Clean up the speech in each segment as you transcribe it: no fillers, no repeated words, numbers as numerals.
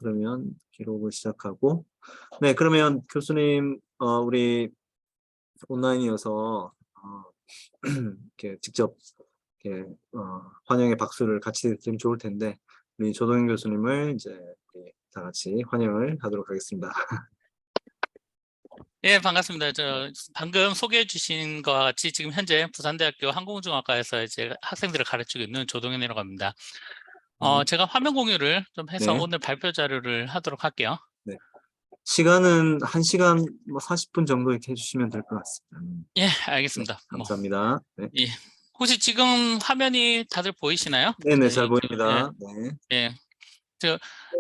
그러면 기록을 시작하고, 네, 그러면 교수님, 우리 온라인이어서 이렇게 직접 이렇게 환영의 박수를 같이 드리면 좋을 텐데, 우리 조동현 교수님을 이제 우리 다 같이 환영을 하도록 하겠습니다. 예, 반갑습니다. 방금 소개해 주신 것과 같이 지금 현재 부산대학교 항공우주학과에서 이제 학생들을 가르치고 있는 조동현이라고 합니다. 제가 화면 공유를 좀 해서 네. 오늘 발표 자료를 하도록 할게요. 네. 시간은 1시간 40분 정도 이렇게 해주시면 될 것 같습니다. 예, 네, 알겠습니다. 감사합니다. 네. 예. 혹시 지금 화면이 다들 보이시나요? 네네, 잘 보입니다. 네. 예.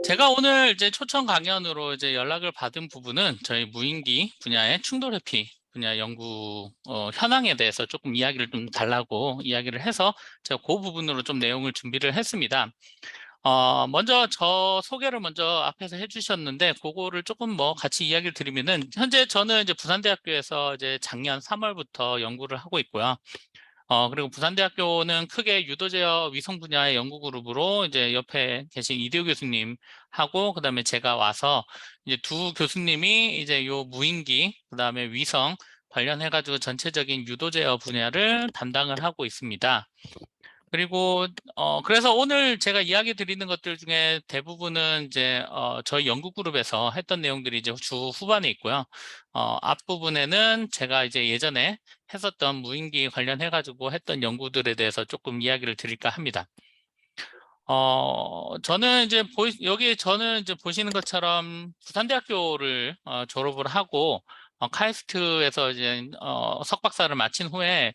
제가 오늘 이제 초청 강연으로 이제 연락을 받은 부분은 저희 무인기 분야의 충돌 회피 분야 연구 현황에 대해서 조금 이야기를 좀 달라고 이야기를 해서 제가 그 부분으로 좀 내용을 준비를 했습니다. 먼저 저 소개를 먼저 앞에서 해주셨는데 그거를 조금 뭐 같이 이야기를 드리면은 현재 저는 이제 부산대학교에서 이제 작년 3월부터 연구를 하고 있고요. 그리고 부산대학교는 크게 유도제어 위성 분야의 연구그룹으로 이제 옆에 계신 이대호 교수님하고 그다음에 제가 와서 이제 두 교수님이 이제 요 무인기 그다음에 위성 관련해가지고 전체적인 유도제어 분야를 담당을 하고 있습니다. 그리고 그래서 오늘 제가 이야기 드리는 것들 중에 대부분은 이제 저희 연구그룹에서 했던 내용들이 이제 주 후반에 있고요. 앞부분에는 제가 이제 예전에 했었던 무인기 관련해 가지고 했던 연구들에 대해서 조금 이야기를 드릴까 합니다. 저는 이제 여기 저는 이제 보시는 것처럼 부산대학교를 졸업을 하고 카이스트에서 이제 석박사를 마친 후에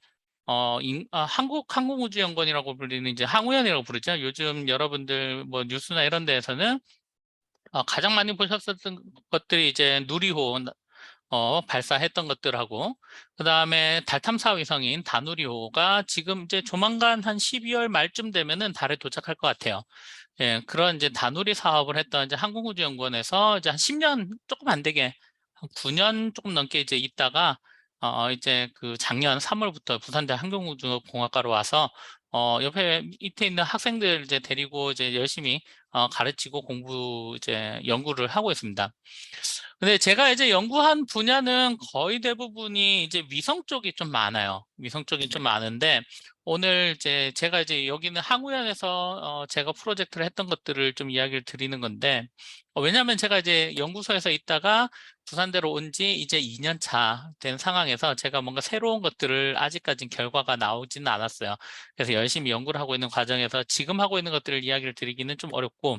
한국항공우주연구원이라고 불리는 이제 항우연이라고 부르죠. 요즘 여러분들 뭐 뉴스나 이런 데에서는 가장 많이 보셨었던 것들이 이제 누리호 발사했던 것들하고 그 다음에 달 탐사 위성인 다누리호가 지금 이제 조만간 한 12월 말쯤 되면은 달에 도착할 것 같아요. 예, 그런 이제 다누리 사업을 했던 이제 항공우주연구원에서 이제 한 10년 조금 안 되게 한 9년 조금 넘게 이제 있다가 이제 그 작년 3월부터 부산대 항공우주공학과로 와서 옆에 밑에 있는 학생들 이제 데리고 이제 열심히 가르치고 공부 이제 연구를 하고 있습니다. 근데 제가 이제 연구한 분야는 거의 대부분이 이제 위성 쪽이 좀 많아요. 위성 쪽이 좀 많은데 오늘 이제 제가 이제 여기는 항우연에서 제가 프로젝트를 했던 것들을 좀 이야기를 드리는 건데 왜냐하면 제가 이제 연구소에서 있다가 부산대로 온 지 이제 2년 차 된 상황에서 제가 뭔가 새로운 것들을 아직까지는 결과가 나오지는 않았어요. 그래서 열심히 연구를 하고 있는 과정에서 지금 하고 있는 것들을 이야기를 드리기는 좀 어렵고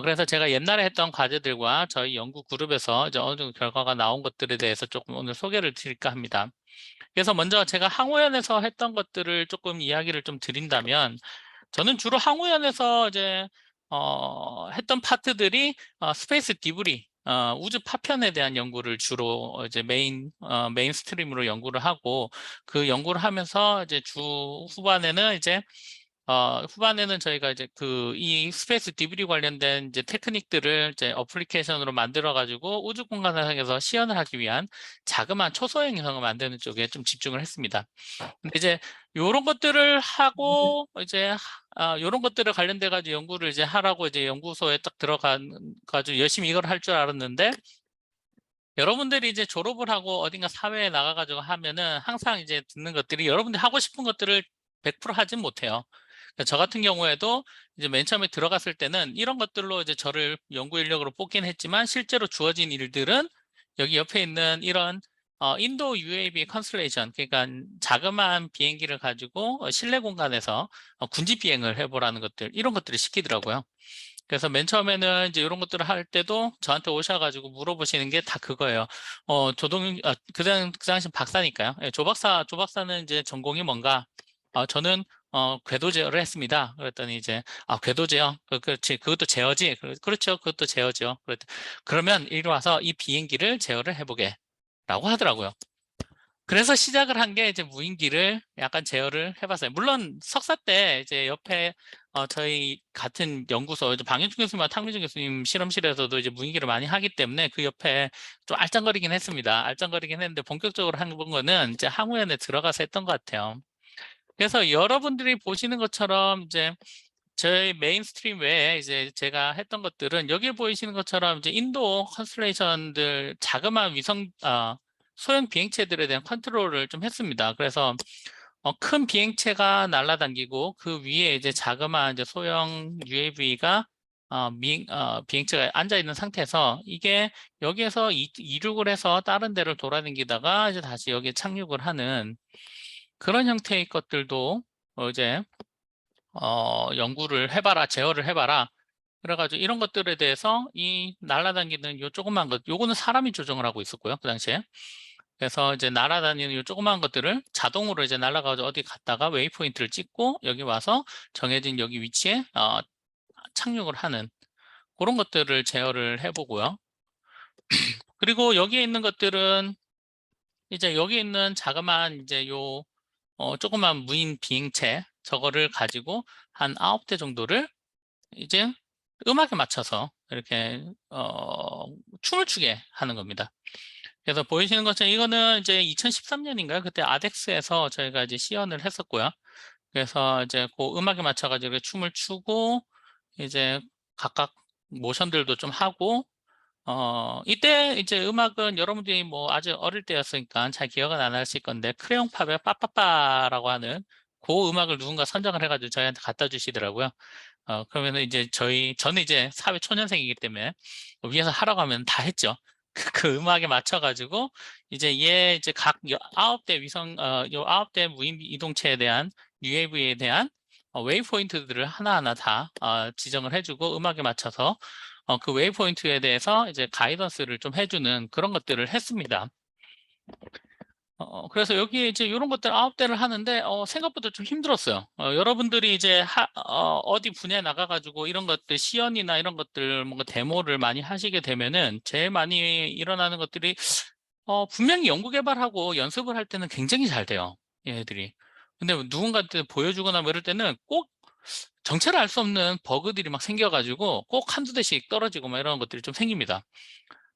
그래서 제가 옛날에 했던 과제들과 저희 연구 그룹에서 이제 어느 정도 결과가 나온 것들에 대해서 조금 오늘 소개를 드릴까 합니다. 그래서 먼저 제가 항우연에서 했던 것들을 조금 이야기를 좀 드린다면 저는 주로 항우연에서 이제 했던 파트들이 스페이스 디브리 우주 파편에 대한 연구를 주로 이제 메인스트림으로 연구를 하고 그 연구를 하면서 이제 주 후반에는 저희가 이제 이 스페이스 디브리 관련된 이제 테크닉들을 이제 어플리케이션으로 만들어가지고 우주 공간상에서 시연을 하기 위한 자그마한 초소형 위성을 만드는 쪽에 좀 집중을 했습니다. 근데 이제 요런 것들을 하고 이제 요런 것들을 관련돼 가지고 연구를 이제 하라고 이제 연구소에 딱 들어가지고 열심히 이걸 할 줄 알았는데 여러분들이 이제 졸업을 하고 어딘가 사회에 나가가지고 하면은 항상 이제 듣는 것들이 여러분들이 하고 싶은 것들을 100% 하진 못해요. 저 같은 경우에도 이제 맨 처음에 들어갔을 때는 이런 것들로 이제 저를 연구 인력으로 뽑긴 했지만 실제로 주어진 일들은 여기 옆에 있는 이런 인도 UAV 컨스텔레이션 그러니까 자그마한 비행기를 가지고 실내 공간에서 군지 비행을 해보라는 것들 이런 것들을 시키더라고요. 그래서 맨 처음에는 이제 이런 것들을 할 때도 저한테 오셔가지고 물어보시는 게 다 그거예요. 그 당시 박사니까요. 예, 조 박사는 이제 전공이 뭔가? 저는 궤도 제어를 했습니다. 그랬더니 이제 궤도 제어, 그렇지, 그것도 제어지. 그렇죠, 그것도 제어죠. 그러면 이리 와서 이 비행기를 제어를 해보게라고 하더라고요. 그래서 시작을 한 게 이제 무인기를 약간 제어를 해봤어요. 물론 석사 때 이제 옆에 저희 같은 연구소 방현준 교수님과 탕민준 교수님 실험실에서도 이제 무인기를 많이 하기 때문에 그 옆에 좀 알짱거리긴 했습니다. 알짱거리긴 했는데 본격적으로 한 거는 이제 항우연에 들어가서 했던 것 같아요. 그래서 여러분들이 보시는 것처럼 이제 저희 메인스트림 외에 이제 제가 했던 것들은 여기에 보이시는 것처럼 이제 인도 컨스텔레이션들 자그마한 소형 비행체들에 대한 컨트롤을 좀 했습니다. 그래서 큰 비행체가 날아다니고 그 위에 이제 자그마한 이제 소형 UAV가 비행체가 앉아 있는 상태에서 이게 여기에서 이륙을 해서 다른 데를 돌아다니다가 이제 다시 여기에 착륙을 하는 그런 형태의 것들도 이제 연구를 해봐라, 제어를 해봐라. 그래가지고 이런 것들에 대해서 이 날아다니는 요 조그만 것, 요거는 사람이 조정을 하고 있었고요, 그 당시에. 그래서 이제 날아다니는 요 조그만 것들을 자동으로 이제 날아가서 어디 갔다가 웨이포인트를 찍고 여기 와서 정해진 여기 위치에 착륙을 하는 그런 것들을 제어를 해보고요. 그리고 여기에 있는 것들은 이제 여기 있는 자그마한 이제 요 조그만 무인 비행체 저거를 가지고 한 9대 정도를 이제 음악에 맞춰서 이렇게 춤을 추게 하는 겁니다. 그래서 보이시는 것처럼 이거는 이제 2013년인가요? 그때 아덱스에서 저희가 이제 시연을 했었고요. 그래서 이제 그 음악에 맞춰가지고 이렇게 춤을 추고 이제 각각 모션들도 좀 하고 이때 이제 음악은 여러분들이 뭐 아주 어릴 때였으니까 잘 기억은 안 하실 건데 크레용팝의 빠빠빠라고 하는 그 음악을 누군가 선정을 해가지고 저희한테 갖다 주시더라고요. 그러면은 이제 저는 이제 사회 초년생이기 때문에 위에서 하라고 하면 다 했죠. 그 음악에 맞춰가지고 이제 각 9대 요 9대 무인 이동체에 대한 UAV에 대한 웨이브 포인트들을 하나하나 다 지정을 해주고 음악에 맞춰서 그 웨이브 포인트에 대해서 이제 가이던스를 좀 해주는 그런 것들을 했습니다. 그래서 여기 이제 이런 것들 9대를 하는데 생각보다 좀 힘들었어요. 여러분들이 이제 어디 분야에 나가가지고 이런 것들 시연이나 이런 것들 뭔가 데모를 많이 하시게 되면은 제일 많이 일어나는 것들이 분명히 연구 개발하고 연습을 할 때는 굉장히 잘 돼요. 얘네들이. 근데 누군가한테 보여주거나 뭐 이럴 때는 꼭 정체를 알 수 없는 버그들이 막 생겨가지고 꼭 한두 대씩 떨어지고 막 이런 것들이 좀 생깁니다.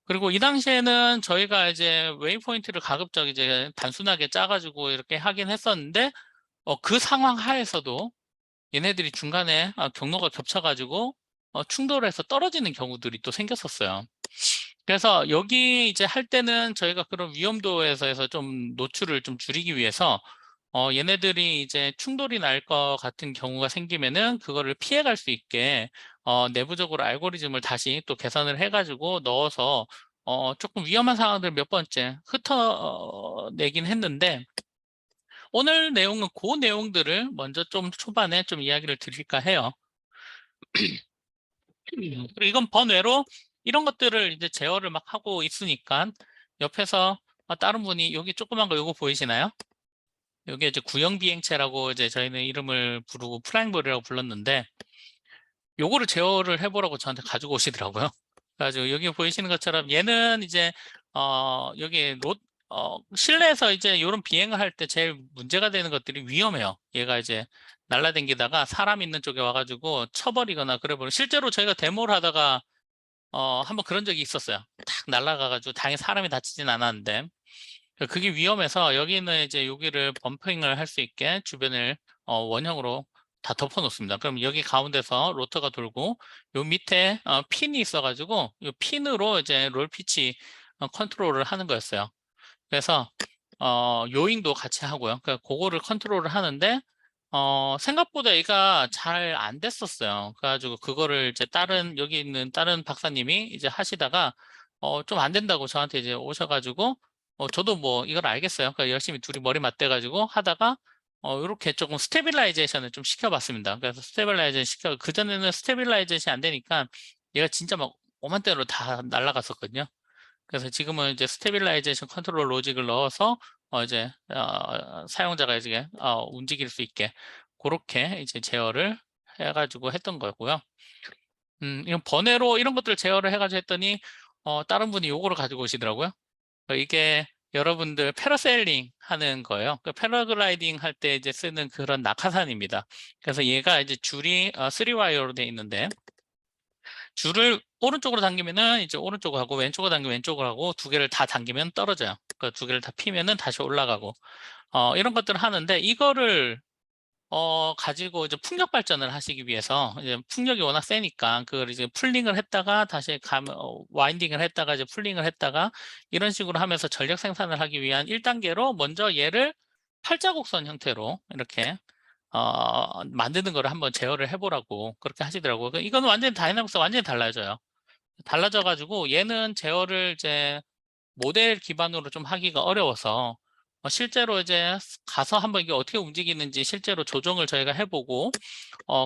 그리고 이 당시에는 저희가 이제 웨이포인트를 가급적 이제 단순하게 짜가지고 이렇게 하긴 했었는데, 그 상황 하에서도 얘네들이 중간에 경로가 겹쳐가지고 충돌해서 떨어지는 경우들이 또 생겼었어요. 그래서 여기 이제 할 때는 저희가 그런 위험도에서 해서 좀 노출을 좀 줄이기 위해서 얘네들이 이제 충돌이 날 것 같은 경우가 생기면은 그거를 피해갈 수 있게 내부적으로 알고리즘을 다시 또 개선을 해가지고 넣어서 조금 위험한 상황들 몇 번째 흩어내긴 했는데 오늘 내용은 그 내용들을 먼저 좀 초반에 좀 이야기를 드릴까 해요. 그리고 이건 번외로 이런 것들을 이제 제어를 막 하고 있으니까 옆에서 다른 분이 여기 조그만 거 요거 보이시나요? 여기 이제 구형 비행체라고 이제 저희는 이름을 부르고 프라임볼이라고 불렀는데 요거를 제어를 해보라고 저한테 가지고 오시더라고요. 그래가지고 여기 보이시는 것처럼 얘는 이제 여기 실내에서 이제 이런 비행을 할 때 제일 문제가 되는 것들이 위험해요. 얘가 이제 날라다니다가 사람 있는 쪽에 와가지고 쳐버리거나 그래버리고 실제로 저희가 데모를 하다가 한번 그런 적이 있었어요. 탁 날아가가지고 다행히 사람이 다치진 않았는데 그게 위험해서 여기는 이제 여기를 범핑을 할 수 있게 주변을 원형으로 다 덮어 놓습니다. 그럼 여기 가운데서 로터가 돌고 요 밑에 핀이 있어가지고 이 핀으로 이제 롤 피치 컨트롤을 하는 거였어요. 그래서 요잉도 같이 하고요. 그러니까 그거를 컨트롤을 하는데 생각보다 얘가 잘 안 됐었어요. 그래가지고 그거를 이제 여기 있는 다른 박사님이 이제 하시다가 좀 안 된다고 저한테 이제 오셔가지고 저도 뭐 이걸 알겠어요. 그러니까 열심히 둘이 머리 맞대가지고 하다가 이렇게 조금 스테빌라이제이션을 좀 시켜봤습니다. 그래서 스테빌라이제이션 그전에는 스테빌라이제이션이 안 되니까 얘가 진짜 막 오만대로 다 날아갔었거든요. 그래서 지금은 이제 스테빌라이제이션 컨트롤 로직을 넣어서 이제 사용자가 이제 움직일 수 있게 그렇게 이제 제어를 해가지고 했던 거고요. 이건 번외로 이런 것들 제어를 해가지고 했더니 다른 분이 요거를 가지고 오시더라고요. 이게 여러분들 패러세일링 하는 거예요. 그 패러글라이딩 할 때 이제 쓰는 그런 낙하산입니다. 그래서 얘가 이제 줄이 3와이어로 되어 있는데 줄을 오른쪽으로 당기면은 이제 오른쪽으로 하고 왼쪽으로 당기면 왼쪽으로 하고 두 개를 다 당기면 떨어져요. 그 두 개를 다 피면은 다시 올라가고 이런 것들을 하는데 이거를 가지고 이제 풍력 발전을 하시기 위해서 이제 풍력이 워낙 세니까 그걸 이제 풀링을 했다가 다시 와인딩을 했다가 이제 풀링을 했다가 이런 식으로 하면서 전력 생산을 하기 위한 1단계로 먼저 얘를 팔자곡선 형태로 이렇게 만드는 거를 한번 제어를 해보라고 그렇게 하시더라고요. 이거는 완전히 다이나믹스 완전히 달라져요. 달라져 가지고 얘는 제어를 이제 모델 기반으로 좀 하기가 어려워서 실제로 이제 가서 한번 이게 어떻게 움직이는지 실제로 조정을 저희가 해보고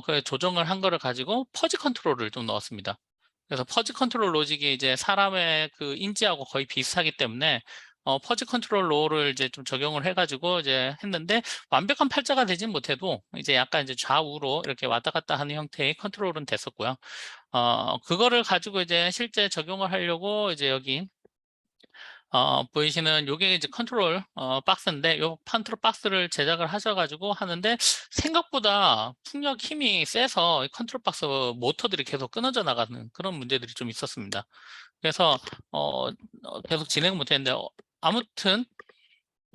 그 조정을 한 거를 가지고 퍼지 컨트롤을 좀 넣었습니다. 그래서 퍼지 컨트롤 로직이 이제 사람의 그 인지하고 거의 비슷하기 때문에 퍼지 컨트롤 로를 이제 좀 적용을 해가지고 이제 했는데 완벽한 팔자가 되진 못해도 이제 약간 이제 좌우로 이렇게 왔다 갔다 하는 형태의 컨트롤은 됐었고요. 그거를 가지고 이제 실제 적용을 하려고 이제 여기 보이시는 요게 이제 컨트롤 박스인데 요 컨트롤 박스를 제작을 하셔가지고 하는데 생각보다 풍력 힘이 세서 이 컨트롤 박스 모터들이 계속 끊어져 나가는 그런 문제들이 좀 있었습니다. 그래서 계속 진행을 못했는데 아무튼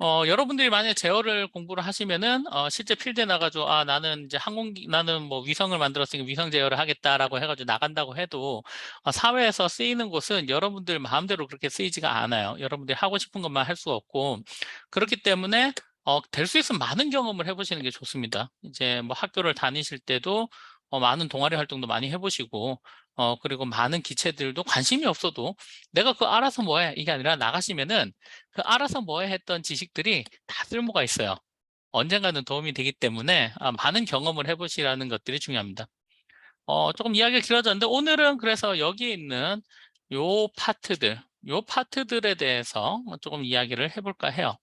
여러분들이 만약에 제어를 공부를 하시면은 실제 필드에 나가지고 나는 이제 나는 뭐 위성을 만들었으니까 위성 제어를 하겠다라고 해가지고 나간다고 해도 사회에서 쓰이는 곳은 여러분들 마음대로 그렇게 쓰이지가 않아요. 여러분들이 하고 싶은 것만 할 수가 없고 그렇기 때문에 될 수 있으면 많은 경험을 해보시는 게 좋습니다. 이제 뭐 학교를 다니실 때도 많은 동아리 활동도 많이 해보시고 그리고 많은 기체들도 관심이 없어도 내가 그거 알아서 뭐해 이게 아니라 나가시면은 그 알아서 뭐해 했던 지식들이 다 쓸모가 있어요. 언젠가는 도움이 되기 때문에 많은 경험을 해보시라는 것들이 중요합니다. 조금 이야기가 길어졌는데 오늘은 그래서 여기에 있는 요 파트들에 대해서 조금 이야기를 해볼까 해요.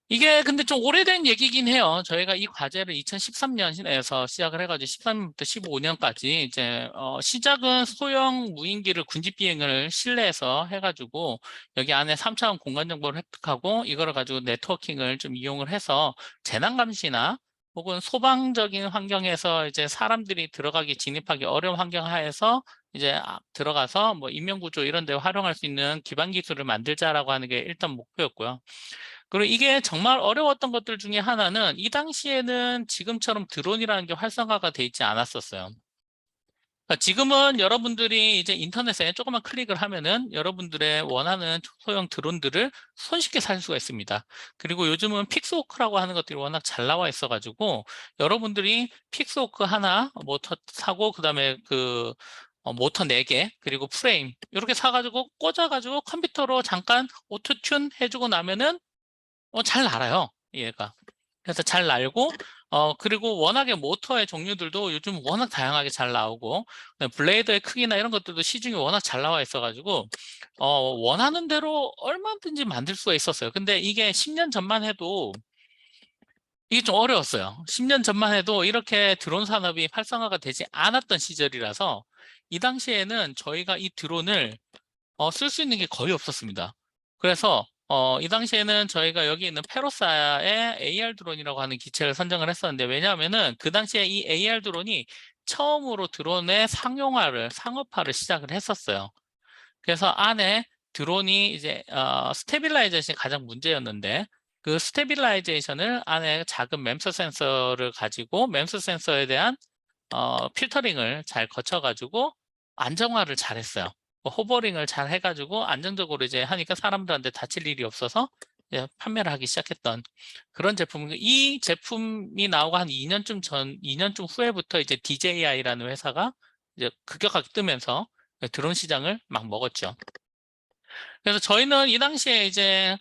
이게 근데 좀 오래된 얘기긴 해요. 저희가 이 과제를 2013년에서 시작을 해가지고 13년부터 15년까지 이제 시작은 소형 무인기를 군집 비행을 실내에서 해가지고 여기 안에 3차원 공간 정보를 획득하고 이거를 가지고 네트워킹을 좀 이용을 해서 재난 감시나 혹은 소방적인 환경에서 이제 사람들이 들어가기 진입하기 어려운 환경 하에서 이제 들어가서 뭐 인명구조 이런 데 활용할 수 있는 기반 기술을 만들자라고 하는 게 일단 목표였고요. 그리고 이게 정말 어려웠던 것들 중에 하나는 이 당시에는 지금처럼 드론이라는 게 활성화가 돼 있지 않았었어요. 그러니까 지금은 여러분들이 이제 인터넷에 조금만 클릭을 하면은 여러분들의 원하는 소형 드론들을 손쉽게 살 수가 있습니다. 그리고 요즘은 픽스호크라고 하는 것들이 워낙 잘 나와 있어가지고 여러분들이 픽스호크 하나 모터 사고 그다음에 그 모터 4개 그리고 프레임 이렇게 사가지고 꽂아가지고 컴퓨터로 잠깐 오토 튠 해주고 나면은 잘 날아요, 얘가. 그래서 잘 날고, 그리고 워낙에 모터의 종류들도 요즘 워낙 다양하게 잘 나오고, 블레이드의 크기나 이런 것들도 시중에 워낙 잘 나와 있어가지고, 원하는 대로 얼마든지 만들 수가 있었어요. 근데 이게 10년 전만 해도 이게 좀 어려웠어요. 10년 전만 해도 이렇게 드론 산업이 활성화가 되지 않았던 시절이라서, 이 당시에는 저희가 이 드론을 쓸 수 있는 게 거의 없었습니다. 그래서 이 당시에는 저희가 여기 있는 페로사의 AR 드론이라고 하는 기체를 선정을 했었는데 왜냐하면은 그 당시에 이 AR 드론이 처음으로 드론의 상업화를 시작을 했었어요. 그래서 안에 드론이 이제 스테빌라이제이션이 가장 문제였는데 그 스테빌라이제이션을 안에 작은 램스 센서를 가지고 램스 센서에 대한 필터링을 잘 거쳐가지고 안정화를 잘 했어요. 호버링을 잘 해가지고 안정적으로 이제 하니까 사람들한테 다칠 일이 없어서 이제 판매를 하기 시작했던 그런 제품입니다. 이 제품이 나오고 한 2년쯤 후에부터 이제 DJI라는 회사가 이제 급격하게 뜨면서 드론 시장을 막 먹었죠. 그래서 저희는 이 당시에 이제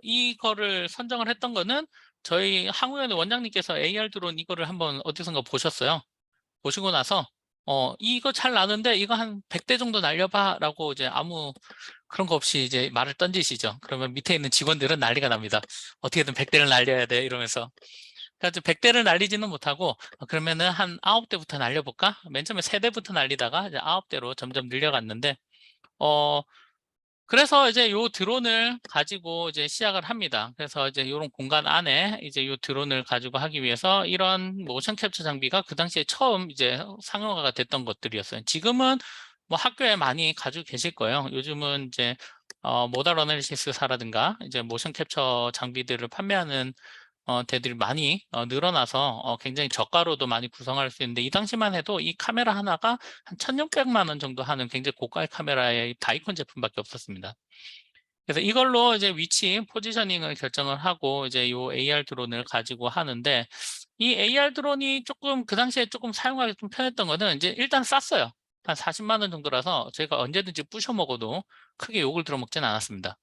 이거를 선정을 했던 거는 저희 항우연의 원장님께서 AR 드론 이거를 한번 어디선가 보셨어요. 보시고 나서 이거 잘 나는데 이거 한 100대 정도 날려봐 라고 이제 아무 그런 거 없이 이제 말을 던지시죠. 그러면 밑에 있는 직원들은 난리가 납니다. 어떻게든 100대를 날려야 돼 이러면서. 그래서 100대를 날리지는 못하고 그러면은 한 9대부터 날려볼까? 맨 처음에 3대부터 날리다가 이제 9대로 점점 늘려갔는데 그래서 이제 요 드론을 가지고 이제 시작을 합니다. 그래서 이제 이런 공간 안에 이제 요 드론을 가지고 하기 위해서 이런 모션 캡처 장비가 그 당시에 처음 이제 상용화가 됐던 것들이었어요. 지금은 뭐 학교에 많이 가지고 계실 거예요. 요즘은 이제 모달 어널리시스사라든가 이제 모션 캡처 장비들을 판매하는 대들이 많이 늘어나서 굉장히 저가로도 많이 구성할 수 있는데 이 당시만 해도 이 카메라 하나가 한 1,600만 원 정도 하는 굉장히 고가의 카메라의 다이콘 제품밖에 없었습니다. 그래서 이걸로 이제 위치 포지셔닝을 결정을 하고 이제 요 AR 드론을 가지고 하는데 이 AR 드론이 조금 그 당시에 조금 사용하기 좀 편했던 거는 이제 일단 쌌어요. 한 40만 원 정도라서 제가 언제든지 부셔 먹어도 크게 욕을 들어먹지는 않았습니다.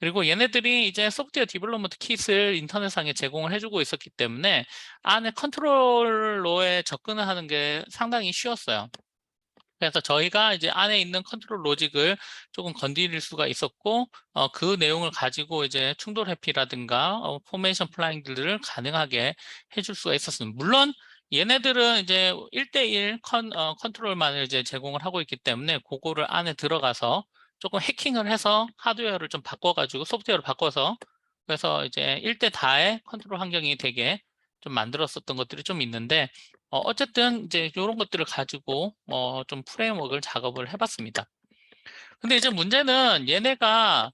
그리고 얘네들이 이제 소프트웨어 디벨롭먼트 킷을 인터넷상에 제공을 해주고 있었기 때문에 안에 컨트롤러에 접근을 하는 게 상당히 쉬웠어요. 그래서 저희가 이제 안에 있는 컨트롤 로직을 조금 건드릴 수가 있었고, 그 내용을 가지고 이제 충돌 회피라든가 포메이션 플라잉들을 가능하게 해줄 수가 있었습니다. 물론 얘네들은 이제 1대1 컨트롤만을 이제 제공을 하고 있기 때문에 그거를 안에 들어가서 조금 해킹을 해서 하드웨어를 좀 바꿔가지고 소프트웨어를 바꿔서 그래서 이제 1대 다의 컨트롤 환경이 되게 좀 만들었었던 것들이 좀 있는데 어쨌든 이제 이런 것들을 가지고 좀 프레임워크를 작업을 해봤습니다. 근데 이제 문제는 얘네가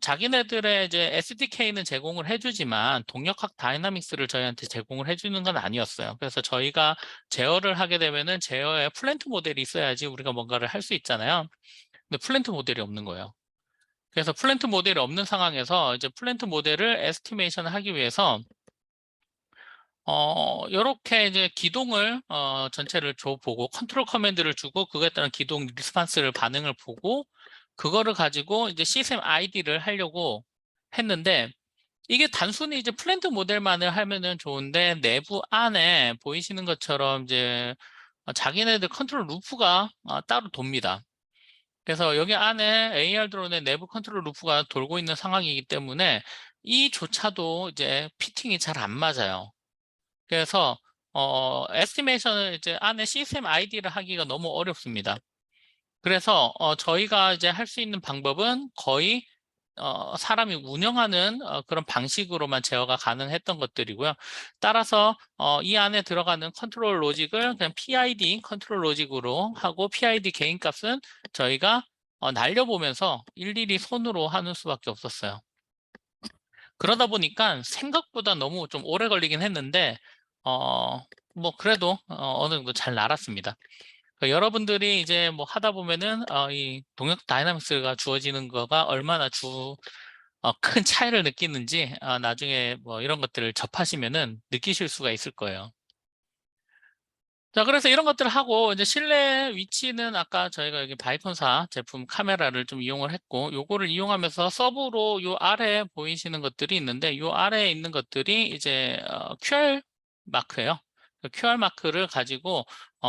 자기네들의 이제 SDK는 제공을 해주지만 동력학 다이나믹스를 저희한테 제공을 해주는 건 아니었어요. 그래서 저희가 제어를 하게 되면은 제어에 플랜트 모델이 있어야지 우리가 뭔가를 할 수 있잖아요. 근데 플랜트 모델이 없는 거예요. 그래서 플랜트 모델이 없는 상황에서 이제 플랜트 모델을 에스티메이션을 하기 위해서 요렇게 이제 기동을 전체를 보고 컨트롤 커맨드를 주고 그거에 따른 기동 리스판스를 반응을 보고 그거를 가지고 이제 시스템 아이디를 하려고 했는데 이게 단순히 이제 플랜트 모델만을 하면은 좋은데 내부 안에 보이시는 것처럼 이제 자기네들 컨트롤 루프가 따로 돕니다. 그래서 여기 안에 AR 드론의 내부 컨트롤 루프가 돌고 있는 상황이기 때문에 이조차도 이제 피팅이 잘 안 맞아요. 그래서 에스티메이션을 이제 안에 시스템 아이디를 하기가 너무 어렵습니다. 그래서 저희가 이제 할 수 있는 방법은 거의 사람이 운영하는 그런 방식으로만 제어가 가능했던 것들이고요. 따라서 이 안에 들어가는 컨트롤 로직을 그냥 PID 컨트롤 로직으로 하고 PID 개인 값은 저희가 날려보면서 일일이 손으로 하는 수밖에 없었어요. 그러다 보니까 생각보다 너무 좀 오래 걸리긴 했는데 뭐 그래도 어느 정도 잘 날았습니다. 그러니까 여러분들이 이제 뭐 하다 보면은 이 동력 다이나믹스가 주어지는 거가 얼마나 큰 차이를 느끼는지 나중에 뭐 이런 것들을 접하시면은 느끼실 수가 있을 거예요. 자, 그래서 이런 것들을 하고 이제 실내 위치는 아까 저희가 여기 바이콘사 제품 카메라를 좀 이용을 했고 요거를 이용하면서 서브로 요 아래에 보이시는 것들이 있는데 요 아래에 있는 것들이 이제 QR 마크예요. 그 QR 마크를 가지고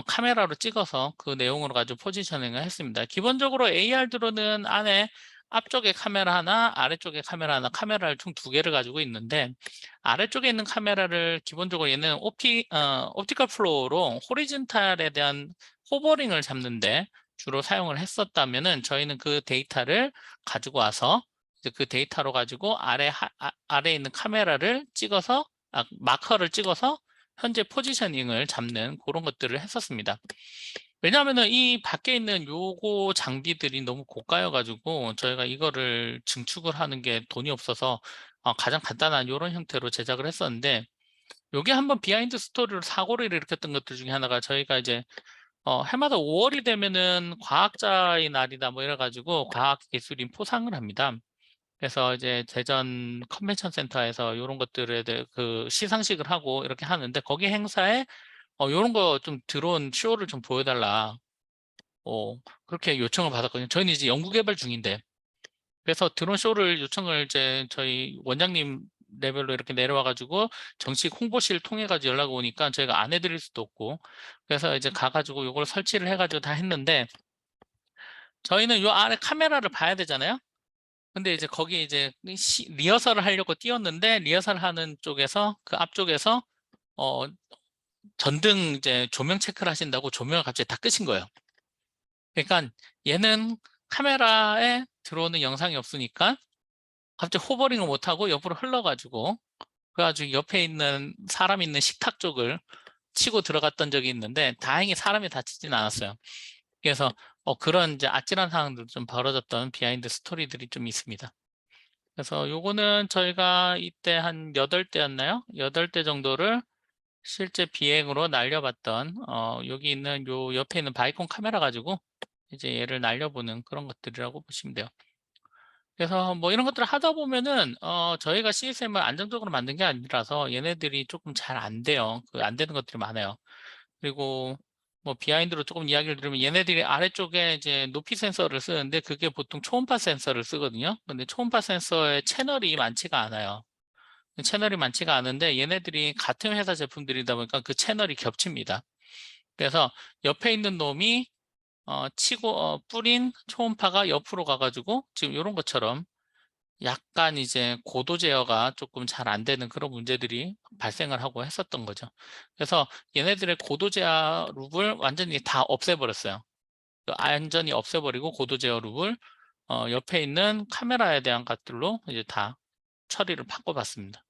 카메라로 찍어서 그 내용으로 가지고 포지셔닝을 했습니다. 기본적으로 AR 드론은 안에 앞쪽에 카메라 하나, 아래쪽에 카메라 하나, 카메라를 총 2개를 가지고 있는데 아래쪽에 있는 카메라를 기본적으로 얘는 옵티컬 플로우로 호리즌탈에 대한 호버링을 잡는데 주로 사용을 했었다면은 저희는 그 데이터를 가지고 와서 이제 그 데이터로 가지고 아래에 있는 카메라를 찍어서 마커를 찍어서 현재 포지셔닝을 잡는 그런 것들을 했었습니다. 왜냐하면은 이 밖에 있는 요거 장비들이 너무 고가여가지고 저희가 이거를 증축을 하는 게 돈이 없어서 가장 간단한 이런 형태로 제작을 했었는데 요게 한번 비하인드 스토리로 사고를 일으켰던 것들 중에 하나가 저희가 이제 해마다 5월이 되면은 과학자의 날이다 뭐 이래가지고 과학기술인 포상을 합니다. 그래서 이제 대전 컨벤션 센터에서 이런 것들에 대해 그 시상식을 하고 이렇게 하는데 거기 행사에 이런 거 좀 드론 쇼를 좀 보여달라. 그렇게 요청을 받았거든요. 저희는 이제 연구개발 중인데. 그래서 드론 쇼를 요청을 이제 저희 원장님 레벨로 이렇게 내려와가지고 정식 홍보실 통해가지고 연락 오니까 저희가 안 해드릴 수도 없고. 그래서 이제 가가지고 이걸 설치를 해가지고 다 했는데 저희는 요 아래 카메라를 봐야 되잖아요. 근데 이제 거기 이제 리허설을 하려고 뛰었는데 리허설 하는 쪽에서 그 앞쪽에서 전등 이제 조명 체크를 하신다고 조명을 갑자기 다 끄신 거예요. 그러니까 얘는 카메라에 들어오는 영상이 없으니까 갑자기 호버링을 못하고 옆으로 흘러가지고 그래가지고 옆에 있는 사람 있는 식탁 쪽을 치고 들어갔던 적이 있는데 다행히 사람이 다치진 않았어요. 그래서 그런 이제 아찔한 상황들도 좀 벌어졌던 비하인드 스토리들이 좀 있습니다. 그래서 요거는 저희가 이때 한 8대였나요? 8대 정도를 실제 비행으로 날려봤던 여기 있는 요 옆에 있는 바이콘 카메라 가지고 이제 얘를 날려보는 그런 것들이라고 보시면 돼요. 그래서 뭐 이런 것들을 하다 보면은 저희가 CSM을 안정적으로 만든 게 아니라서 얘네들이 조금 잘 안 돼요. 그 안 되는 것들이 많아요. 그리고 뭐 비하인드로 조금 이야기를 드리면 얘네들이 아래쪽에 이제 높이 센서를 쓰는데 그게 보통 초음파 센서를 쓰거든요. 근데 초음파 센서의 채널이 많지가 않아요. 채널이 많지가 않은데 얘네들이 같은 회사 제품들이다 보니까 그 채널이 겹칩니다. 그래서 옆에 있는 놈이 뿌린 초음파가 옆으로 가가지고 지금 이런 것처럼 약간 이제 고도 제어가 조금 잘 안 되는 그런 문제들이 발생을 하고 했었던 거죠. 그래서 얘네들의 고도 제어 룹을 완전히 다 없애버렸어요. 완전히 없애버리고 고도 제어 룹을 옆에 있는 카메라에 대한 것들로 이제 다 처리를 바꿔봤습니다.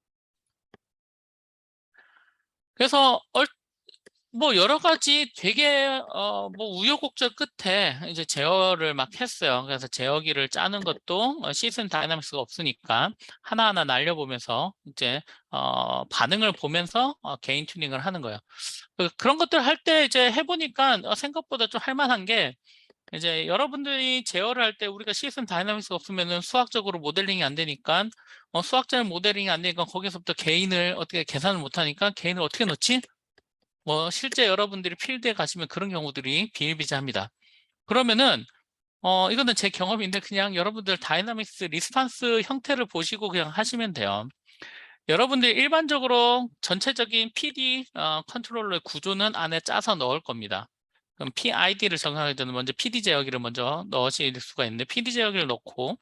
그래서 뭐 여러 가지 되게 뭐 우여곡절 끝에 이제 제어를 막 했어요. 그래서 제어기를 짜는 것도 시스템 다이나믹스가 없으니까 하나하나 날려보면서 이제 반응을 보면서 개인 튜닝을 하는 거예요. 그런 것들 할 때 이제 해보니까 생각보다 좀 할만한 게 이제 여러분들이 제어를 할 때 우리가 시스템 다이나믹스가 없으면은 수학적으로 모델링이 안 되니까 수학적인 모델링이 안 되니까 거기서부터 개인을 어떻게 계산을 못 하니까 개인을 어떻게 넣지? 뭐 실제 여러분들이 필드에 가시면 그런 경우들이 비일비재합니다. 그러면은 이거는 제 경험인데 그냥 여러분들 다이나믹스 리스판스 형태를 보시고 그냥 하시면 돼요. 여러분들 일반적으로 전체적인 PD 컨트롤러의 구조는 안에 짜서 넣을 겁니다. 그럼 PID를 정하기 전에 먼저 PD 제어기를 먼저 넣으실 수가 있는데 PD 제어기를 넣고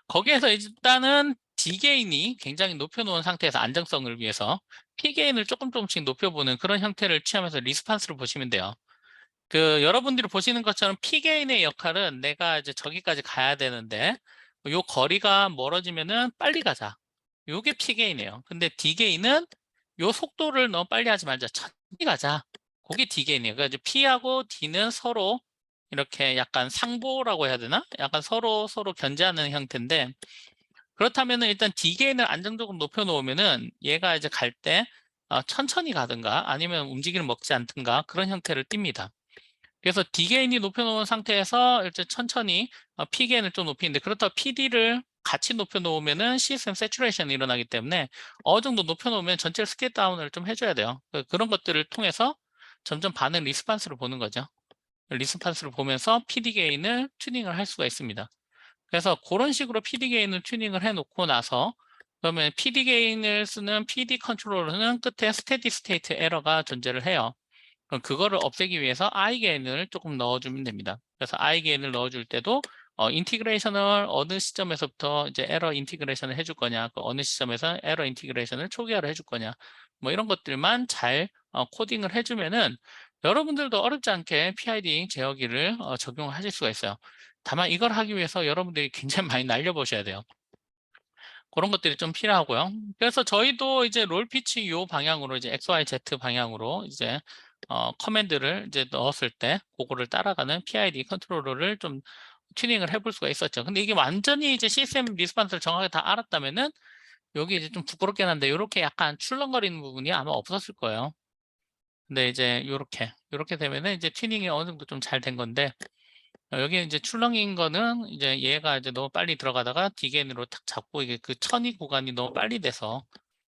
거기에서 일단은 D게인이 굉장히 높여놓은 상태에서 안정성을 위해서 P게인을 조금씩 높여보는 그런 형태를 취하면서 리스판스를 보시면 돼요. 여러분들이 보시는 것처럼 P게인의 역할은 내가 이제 저기까지 가야 되는데 요 거리가 멀어지면은 빨리 가자. 요게 P게인이에요. 근데 D게인은 요 속도를 너무 빨리 하지 말자. 천천히 가자. 그게 D게인이에요. 그러니까 P하고 D는 서로 이렇게 약간 상보라고 해야 되나? 약간 서로 견제하는 형태인데 그렇다면은 일단 D게인을 안정적으로 높여놓으면은 얘가 이제 갈 때 천천히 가든가 아니면 움직임을 먹지 않든가 그런 형태를 띱니다. 그래서 D게인이 높여놓은 상태에서 이제 천천히 P게인을 좀 높이는데 그렇다고 PD를 같이 높여놓으면은 시스템 세츄레이션이 일어나기 때문에 어느 정도 높여놓으면 전체 스케일 다운을 좀 해줘야 돼요. 그런 것들을 통해서 점점 반응 리스판스를 보는 거죠. 리스판스를 보면서 PD 게인을 튜닝을 할 수가 있습니다. 그래서 그런 식으로 PD 게인을 튜닝을 해놓고 나서 그러면 PD 게인을 쓰는 PD 컨트롤러는 끝에 스테디 스테이트 에러가 존재를 해요. 그럼 그거를 없애기 위해서 I 게인을 조금 넣어주면 됩니다. 그래서 I 게인을 넣어줄 때도 인티그레이션을 어느 시점에서부터 이제 에러 인티그레이션을 해줄 거냐, 어느 시점에서 에러 인티그레이션을 초기화를 해줄 거냐, 뭐 이런 것들만 잘 코딩을 해주면은 여러분들도 어렵지 않게 PID 제어기를 적용하실 수가 있어요. 다만 이걸 하기 위해서 여러분들이 굉장히 많이 날려보셔야 돼요. 그런 것들이 좀 필요하고요. 그래서 저희도 이제 롤 피치 요 방향으로 이제 XYZ 방향으로 이제 커맨드를 이제 넣었을 때 그거를 따라가는 PID 컨트롤러를 좀 튜닝을 해볼 수가 있었죠. 근데 이게 완전히 이제 시스템 리스판스를 정확하게 다 알았다면은 여기 이제 좀 부끄럽긴 한데 이렇게 약간 출렁거리는 부분이 아마 없었을 거예요. 근데 이제 요렇게 되면은 이제 튜닝이 어느 정도 좀 잘 된 건데 여기 이제 출렁인 거는 이제 얘가 이제 너무 빨리 들어가다가 디게인으로 탁 잡고 이게 그 천이 구간이 너무 빨리 돼서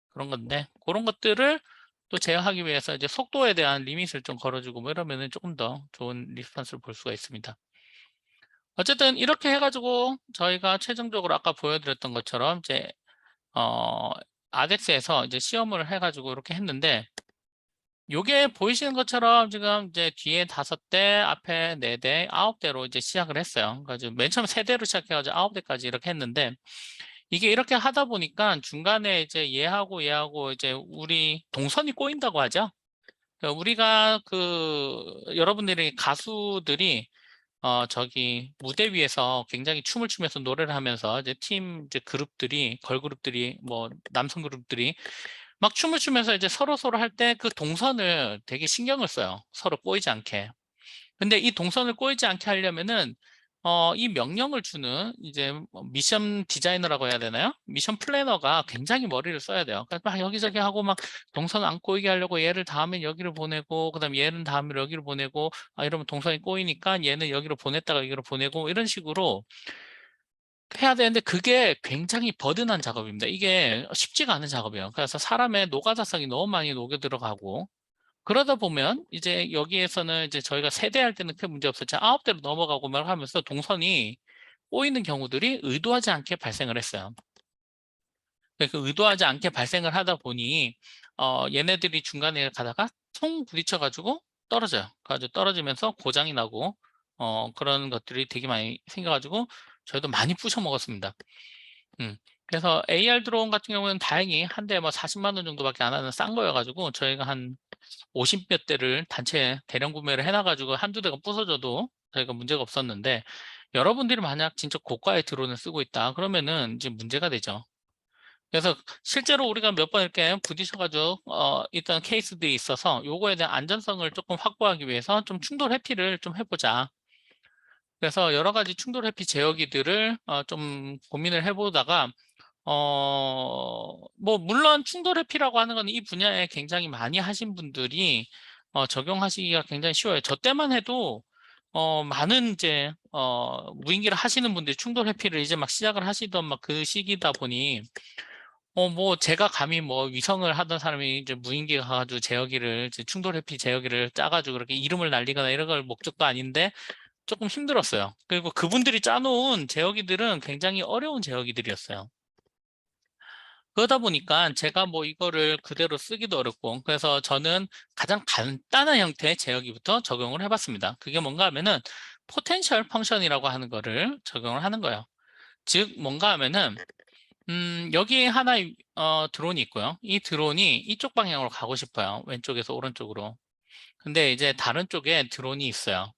그런 건데 그런 것들을 또 제어하기 위해서 이제 속도에 대한 리밋을 좀 걸어주고 뭐 이러면은 조금 더 좋은 리스판스를 볼 수가 있습니다. 어쨌든 이렇게 해가지고 저희가 최종적으로 아까 보여드렸던 것처럼 이제 아덱스에서 이제 시험을 해가지고 이렇게 했는데 요게 보이시는 것처럼 지금 이제 뒤에 5대, 앞에 4대, 9대로 이제 시작을 했어요. 그러니까 맨 처음 3대로 시작해가지고 9대까지 이렇게 했는데 이게 이렇게 하다 보니까 중간에 이제 얘하고 이제 우리 동선이 꼬인다고 하죠. 그러니까 우리가 여러분들이 가수들이 저기 무대 위에서 굉장히 춤을 추면서 노래를 하면서 이제 이제 그룹들이 걸그룹들이 뭐 남성 그룹들이 막 춤을 추면서 이제 서로 할 때 그 동선을 되게 신경을 써요. 서로 꼬이지 않게. 근데 이 동선을 꼬이지 않게 하려면은 이 명령을 주는 이제 미션 디자이너라고 해야 되나요? 미션 플래너가 굉장히 머리를 써야 돼요. 그러니까 막 여기저기 하고 막 동선 안 꼬이게 하려고 얘를 다음에 여기를 보내고 그다음 얘는 다음에 여기를 보내고 이러면 동선이 꼬이니까 얘는 여기로 보냈다가 여기로 보내고 이런 식으로 해야 되는데 그게 굉장히 버든한 작업입니다. 이게 쉽지가 않은 작업이에요. 그래서 사람의 노가다성이 너무 많이 녹여 들어가고 그러다 보면 이제 여기에서는 이제 저희가 세대할 때는 큰 문제 없었죠. 9대로 넘어가고 막 하면서 동선이 꼬이는 경우들이 의도하지 않게 발생을 했어요. 그 의도하지 않게 발생을 하다 보니 얘네들이 중간에 가다가 통 부딪혀가지고 떨어져요. 그래가지고 떨어지면서 고장이 나고 그런 것들이 되게 많이 생겨가지고 저희도 많이 부셔 먹었습니다. 그래서 AR 드론 같은 경우는 다행히 한 대에 뭐 40만 원 정도밖에 안 하는 싼 거여가지고 저희가 한 50몇 대를 단체 대량 구매를 해놔가지고 한두 대가 부서져도 저희가 문제가 없었는데 여러분들이 만약 진짜 고가의 드론을 쓰고 있다 그러면은 이제 문제가 되죠. 그래서 실제로 우리가 몇 번 이렇게 부딪혀가지고 있던 케이스들이 있어서 요거에 대한 안전성을 조금 확보하기 위해서 좀 충돌 회피를 좀 해보자. 그래서 여러 가지 충돌 회피 제어기들을 좀 고민을 해보다가 뭐 물론 충돌 회피라고 하는 건 이 분야에 굉장히 많이 하신 분들이 적용하시기가 굉장히 쉬워요. 저 때만 해도 많은 이제 무인기를 하시는 분들이 충돌 회피를 이제 막 시작을 하시던 막 그 시기다 보니 뭐 제가 감히 뭐 위성을 하던 사람이 이제 무인기 가가지고 제어기를 이제 충돌 회피 제어기를 짜가지고 그렇게 이름을 날리거나 이런 걸 목적도 아닌데 조금 힘들었어요. 그리고 그분들이 짜놓은 제어기들은 굉장히 어려운 제어기들이었어요. 그러다 보니까 제가 뭐 이거를 그대로 쓰기도 어렵고 그래서 저는 가장 간단한 형태의 제어기부터 적용을 해봤습니다. 그게 뭔가 하면은 포텐셜 펑션이라고 하는 거를 적용을 하는 거예요. 즉 뭔가 하면은 여기 하나의 드론이 있고요. 이 드론이 이쪽 방향으로 가고 싶어요. 왼쪽에서 오른쪽으로. 근데 이제 다른 쪽에 드론이 있어요.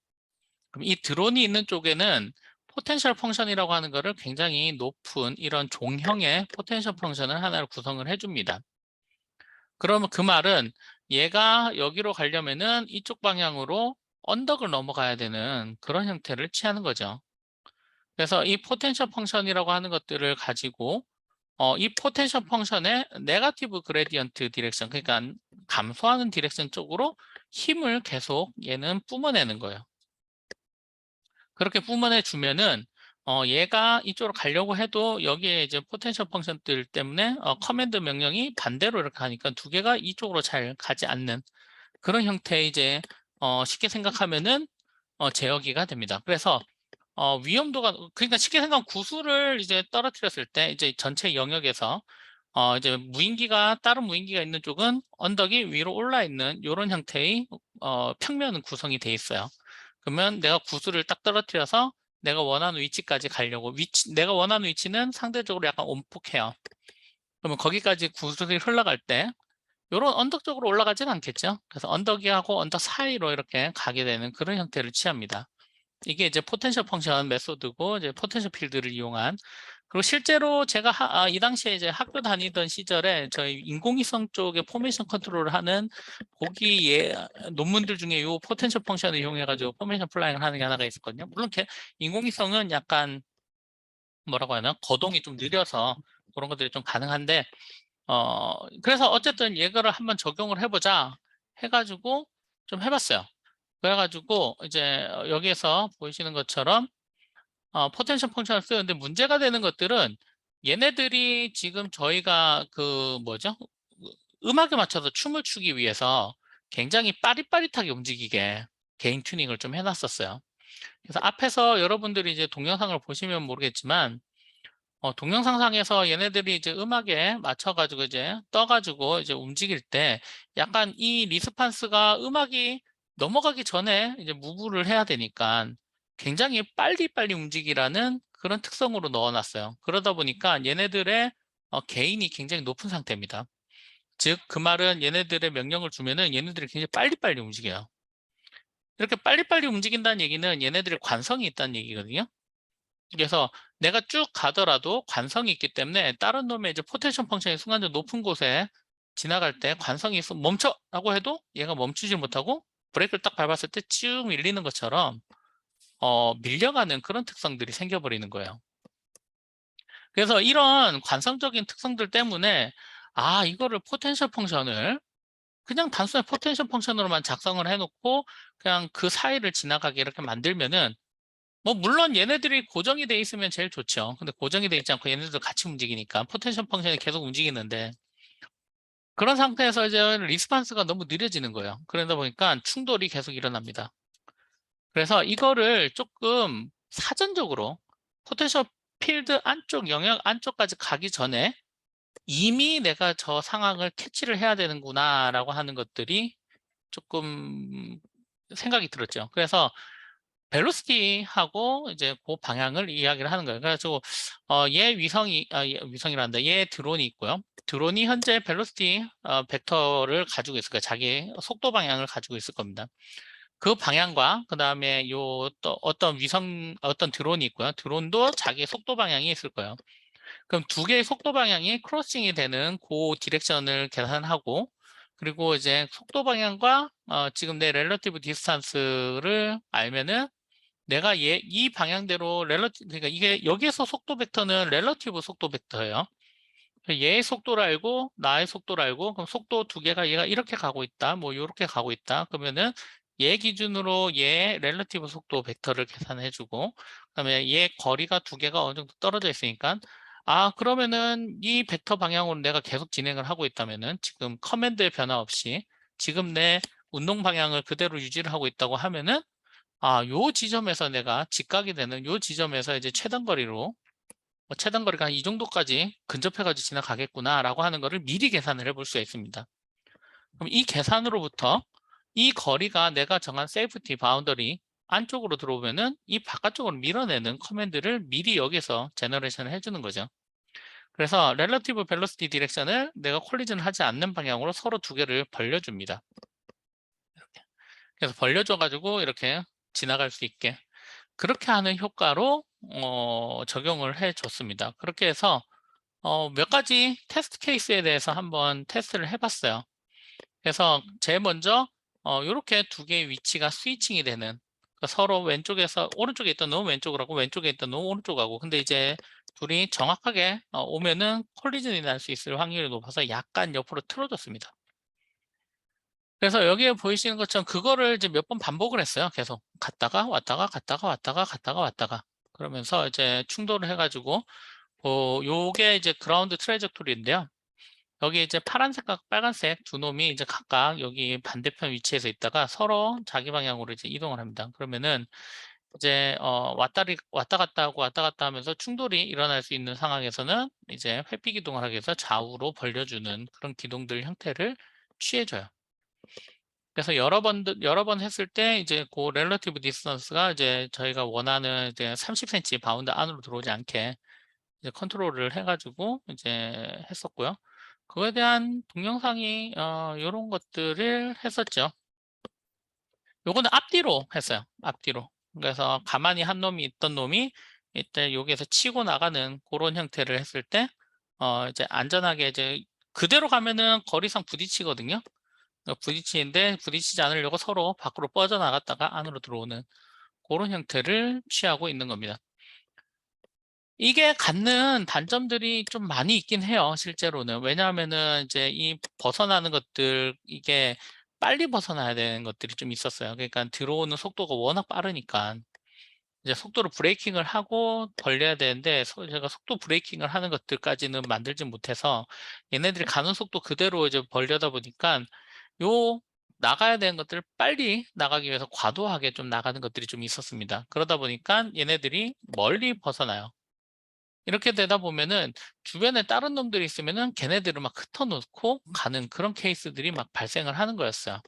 그럼 이 드론이 있는 쪽에는 포텐셜 펑션이라고 하는 거를 굉장히 높은 이런 종형의 포텐셜 펑션을 하나를 구성을 해줍니다. 그러면 그 말은 얘가 여기로 가려면은 이쪽 방향으로 언덕을 넘어가야 되는 그런 형태를 취하는 거죠. 그래서 이 포텐셜 펑션이라고 하는 것들을 가지고 이 포텐셜 펑션의 네거티브 그레디언트 디렉션, 그러니까 감소하는 디렉션 쪽으로 힘을 계속 얘는 뿜어내는 거예요. 그렇게 뿜어내 주면은 얘가 이쪽으로 가려고 해도 여기에 이제 포텐셜 펑션들 때문에 커맨드 명령이 반대로 이렇게 가니까 두 개가 이쪽으로 잘 가지 않는 그런 형태의 이제 쉽게 생각하면은 제어기가 됩니다. 그래서 위험도가 그러니까 쉽게 생각하면 구슬을 이제 떨어뜨렸을 때 이제 전체 영역에서 이제 무인기가 다른 무인기가 있는 쪽은 언덕이 위로 올라 있는 이런 형태의 평면 구성이 돼 있어요. 그러면 내가 구슬을 딱 떨어뜨려서 내가 원하는 위치까지 가려고 내가 원하는 위치는 상대적으로 약간 온폭해요. 그러면 거기까지 구슬이 흘러갈 때 이런 언덕 쪽으로 올라가지는 않겠죠. 그래서 언덕이하고 언덕 사이로 이렇게 가게 되는 그런 형태를 취합니다. 이게 이제 포텐셜 펑션 메소드고 이제 포텐셜 필드를 이용한 그리고 실제로 제가 이 당시에 이제 학교 다니던 시절에 저희 인공위성 쪽에 포메이션 컨트롤을 하는 거기 논문들 중에 이 포텐셜 펑션을 이용해 가지고 포메이션 플라잉을 하는 게 하나가 있었거든요. 물론 인공위성은 약간 뭐라고 하나 거동이 좀 느려서 그런 것들이 좀 가능한데 그래서 어쨌든 얘거를 한번 적용을 해보자 해가지고 좀 해봤어요. 그래가지고 이제 여기에서 보이시는 것처럼 포텐셜 펑션을 쓰는데 문제가 되는 것들은 얘네들이 지금 저희가 그 뭐죠? 음악에 맞춰서 춤을 추기 위해서 굉장히 빠릿빠릿하게 움직이게 개인 튜닝을 좀 해놨었어요. 그래서 앞에서 여러분들이 이제 동영상을 보시면 모르겠지만 동영상상에서 얘네들이 이제 음악에 맞춰가지고 이제 떠가지고 이제 움직일 때 약간 이 리스판스가 음악이 넘어가기 전에 이제 무브를 해야 되니까 굉장히 빨리빨리 움직이라는 그런 특성으로 넣어놨어요. 그러다 보니까 얘네들의 개인이 굉장히 높은 상태입니다. 즉, 그 말은 얘네들의 명령을 주면은 얘네들이 굉장히 빨리빨리 움직여요. 이렇게 빨리빨리 움직인다는 얘기는 얘네들의 관성이 있다는 얘기거든요. 그래서 내가 쭉 가더라도 관성이 있기 때문에 다른 놈의 이제 포텐셜 펑션이 순간적으로 높은 곳에 지나갈 때 관성이 있어 멈춰! 라고 해도 얘가 멈추지 못하고 브레이크를 딱 밟았을 때 쭉 밀리는 것처럼 밀려가는 그런 특성들이 생겨버리는 거예요. 그래서 이런 관성적인 특성들 때문에 이거를 포텐셜 펑션을 그냥 단순히 포텐셜 펑션으로만 작성을 해놓고 그냥 그 사이를 지나가게 이렇게 만들면은 뭐 물론 얘네들이 고정이 돼 있으면 제일 좋죠. 근데 고정이 돼 있지 않고 얘네들 같이 움직이니까 포텐셜 펑션이 계속 움직이는데 그런 상태에서 이제 리스판스가 너무 느려지는 거예요. 그러다 보니까 충돌이 계속 일어납니다. 그래서 이거를 조금 사전적으로 포텐셜 필드 안쪽, 영역 안쪽까지 가기 전에 이미 내가 저 상황을 캐치를 해야 되는구나 라고 하는 것들이 조금 생각이 들었죠. 그래서 벨로시티하고 이제 그 방향을 이야기를 하는 거예요. 그래서 얘 위성이란다. 얘 드론이 있고요. 드론이 현재 벨로시티 벡터를 가지고 있을 거예요. 자기 속도 방향을 가지고 있을 겁니다. 그 방향과 그 다음에 요 또 어떤 드론이 있고요. 드론도 자기 속도 방향이 있을 거예요. 그럼 두 개의 속도 방향이 크로싱이 되는 그 디렉션을 계산하고 그리고 이제 속도 방향과 지금 내 렐러티브 디스턴스를 알면은 내가 이 방향대로 그러니까 이게 여기에서 속도 벡터는 렐러티브 속도 벡터예요. 얘의 속도를 알고 나의 속도를 알고 그럼 속도 두 개가 얘가 이렇게 가고 있다. 뭐 이렇게 가고 있다. 그러면은 얘 기준으로 얘 렐러티브 속도 벡터를 계산해 주고 그다음에 얘 거리가 두 개가 어느 정도 떨어져 있으니까 그러면은 이 벡터 방향으로 내가 계속 진행을 하고 있다면은 지금 커맨드의 변화 없이 지금 내 운동 방향을 그대로 유지를 하고 있다고 하면은 요 지점에서 내가 직각이 되는 요 지점에서 이제 최단 거리로 최단 거리가 한 이 정도까지 근접해가지고 지나가겠구나라고 하는 거를 미리 계산을 해볼 수가 있습니다. 그럼 이 계산으로부터 이 거리가 내가 정한 세이프티 바운더리 안쪽으로 들어오면은 이 바깥쪽으로 밀어내는 커맨드를 미리 여기서 제너레이션을 해주는 거죠. 그래서 렐러티브 벨로시티 디렉션을 내가 콜리전을 하지 않는 방향으로 서로 두 개를 벌려줍니다. 이렇게. 그래서 벌려줘가지고 이렇게 지나갈 수 있게 그렇게 하는 효과로 적용을 해줬습니다. 그렇게 해서 몇 가지 테스트 케이스에 대해서 한번 테스트를 해봤어요. 그래서 제일 먼저 이렇게 두 개의 위치가 스위칭이 되는 그러니까 서로 왼쪽에서 오른쪽에 있던 놈 왼쪽으로 하고 왼쪽에 있던 놈 오른쪽으로 하고 근데 이제 둘이 정확하게 오면은 콜리전이 날 수 있을 확률이 높아서 약간 옆으로 틀어졌습니다. 그래서 여기에 보이시는 것처럼 그거를 이제 몇 번 반복을 했어요. 계속 갔다가 왔다가 갔다가 왔다가 갔다가 왔다가 그러면서 이제 충돌을 해가지고 요게 이제 그라운드 트레젝토리인데요. 여기 이제 파란색과 빨간색 두 놈이 이제 각각 여기 반대편 위치에서 있다가 서로 자기 방향으로 이제 이동을 합니다. 그러면은 이제 왔다 갔다 하고 왔다 갔다 하면서 충돌이 일어날 수 있는 상황에서는 이제 회피 기동을 하기 위해서 좌우로 벌려주는 그런 기동들 형태를 취해줘요. 그래서 여러 번 했을 때 이제 그 렐러티브 디스턴스가 이제 저희가 원하는 이제 30cm 바운드 안으로 들어오지 않게 이제 컨트롤을 해가지고 이제 했었고요. 그거에 대한 동영상이 이런 것들을 했었죠. 요거는 앞뒤로 했어요. 앞뒤로. 그래서 가만히 한 놈이 있던 놈이 이때 여기에서 치고 나가는 그런 형태를 했을 때 이제 안전하게 이제 그대로 가면은 거리상 부딪히거든요. 부딪히는데 부딪히지 않으려고 서로 밖으로 뻗어나갔다가 안으로 들어오는 그런 형태를 취하고 있는 겁니다. 이게 갖는 단점들이 좀 많이 있긴 해요, 실제로는. 왜냐하면은 이제 이 벗어나는 것들, 이게 빨리 벗어나야 되는 것들이 좀 있었어요. 그러니까 들어오는 속도가 워낙 빠르니까. 이제 속도를 브레이킹을 하고 벌려야 되는데, 제가 속도 브레이킹을 하는 것들까지는 만들지 못해서 얘네들이 가는 속도 그대로 이제 벌려다 보니까 요 나가야 되는 것들을 빨리 나가기 위해서 과도하게 좀 나가는 것들이 좀 있었습니다. 그러다 보니까 얘네들이 멀리 벗어나요. 이렇게 되다 보면은 주변에 다른 놈들이 있으면은 걔네들을 막 흩어놓고 가는 그런 케이스들이 막 발생을 하는 거였어요.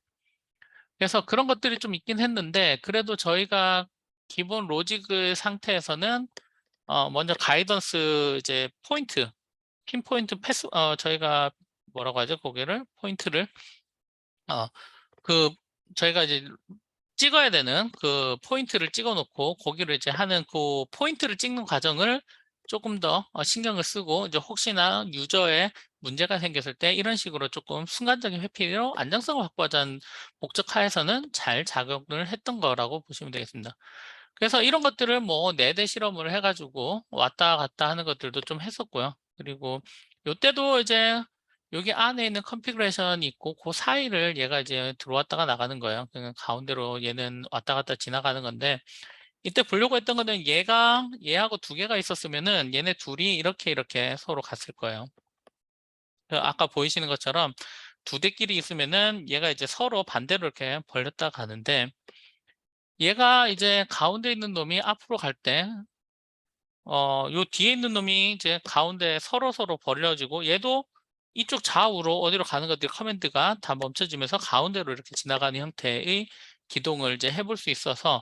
그래서 그런 것들이 좀 있긴 했는데 그래도 저희가 기본 로직 상태에서는 먼저 가이던스 이제 포인트, 핀포인트 패스 저희가 뭐라고 하죠? 거기를 포인트를 그 저희가 이제 찍어야 되는 그 포인트를 찍어 놓고 거기를 이제 하는 그 포인트를 찍는 과정을 조금 더 신경을 쓰고 이제 혹시나 유저에 문제가 생겼을 때 이런 식으로 조금 순간적인 회피로 안정성을 확보하자는 목적 하에서는 잘 작용을 했던 거라고 보시면 되겠습니다. 그래서 이런 것들을 뭐 4대 실험을 해가지고 왔다 갔다 하는 것들도 좀 했었고요. 그리고 요때도 이제 여기 안에 있는 컨피그레이션이 있고 그 사이를 얘가 이제 들어왔다가 나가는 거예요. 그냥 가운데로 얘는 왔다 갔다 지나가는 건데 이때 보려고 했던 거는 얘하고 2개가 있었으면은 얘네 둘이 이렇게 서로 갔을 거예요. 아까 보이시는 것처럼 2대끼리 있으면은 얘가 이제 서로 반대로 이렇게 벌렸다 가는데 얘가 이제 가운데 있는 놈이 앞으로 갈 때, 요 뒤에 있는 놈이 이제 가운데 서로 벌려지고 얘도 이쪽 좌우로 어디로 가는 것들이 커맨드가 다 멈춰지면서 가운데로 이렇게 지나가는 형태의 기동을 이제 해볼 수 있어서,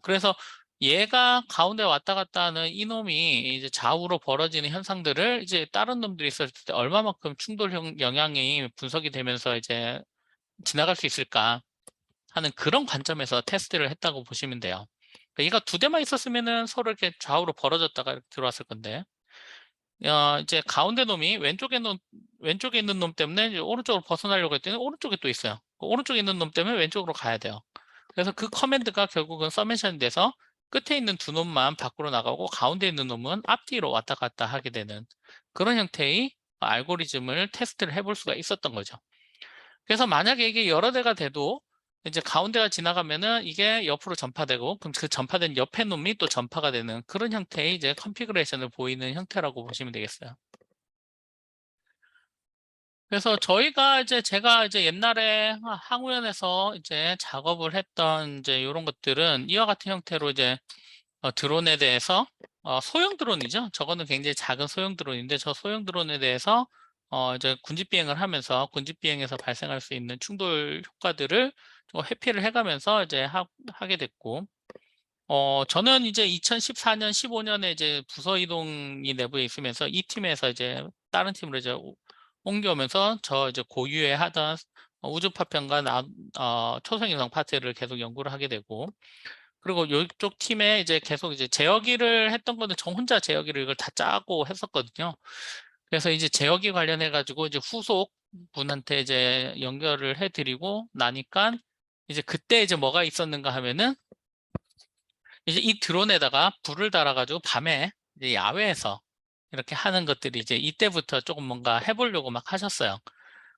그래서 얘가 가운데 왔다 갔다 하는 이놈이 이제 좌우로 벌어지는 현상들을 이제 다른 놈들이 있었을 때 얼마만큼 충돌 영향이 분석이 되면서 이제 지나갈 수 있을까 하는 그런 관점에서 테스트를 했다고 보시면 돼요. 그러니까 얘가 2대만 있었으면은 서로 이렇게 좌우로 벌어졌다가 이렇게 들어왔을 건데, 이제 가운데 놈이 왼쪽에 있는 놈 때문에 이제 오른쪽으로 벗어나려고 했더니 오른쪽에 또 있어요. 그 오른쪽에 있는 놈 때문에 왼쪽으로 가야 돼요. 그래서 그 커맨드가 결국은 서메션이 돼서 끝에 있는 2놈만 밖으로 나가고 가운데 있는 놈은 앞뒤로 왔다 갔다 하게 되는 그런 형태의 알고리즘을 테스트를 해볼 수가 있었던 거죠. 그래서 만약에 이게 여러 대가 돼도 이제 가운데가 지나가면은 이게 옆으로 전파되고 그럼 그 전파된 옆에 놈이 또 전파가 되는 그런 형태의 이제 컨피그레이션을 보이는 형태라고 보시면 되겠어요. 그래서 제가 이제 옛날에 항우연에서 이제 작업을 했던 이제 이런 것들은 이와 같은 형태로 이제 드론에 대해서 소형 드론이죠. 저거는 굉장히 작은 소형 드론인데 저 소형 드론에 대해서 이제 군집 비행을 하면서 군집 비행에서 발생할 수 있는 충돌 효과들을 좀 회피를 해가면서 이제 하게 됐고, 저는 이제 2014년, 15년에 이제 부서 이동이 내부에 있으면서 이 팀에서 이제 다른 팀으로 이제 옮겨오면서 저 이제 고유에 하던 우주 파편과 초성 인성 파트를 계속 연구를 하게 되고, 그리고 이쪽 팀에 이제 계속 이제 제어기를 했던 거는 저 혼자 제어기를 이걸 다 짜고 했었거든요. 그래서 이제 제어기 관련해 가지고 이제 후속 분한테 이제 연결을 해드리고 나니까 이제 그때 이제 뭐가 있었는가 하면은 이제 이 드론에다가 불을 달아가지고 밤에 이제 야외에서 이렇게 하는 것들이 이제 이때부터 조금 뭔가 해보려고 막 하셨어요.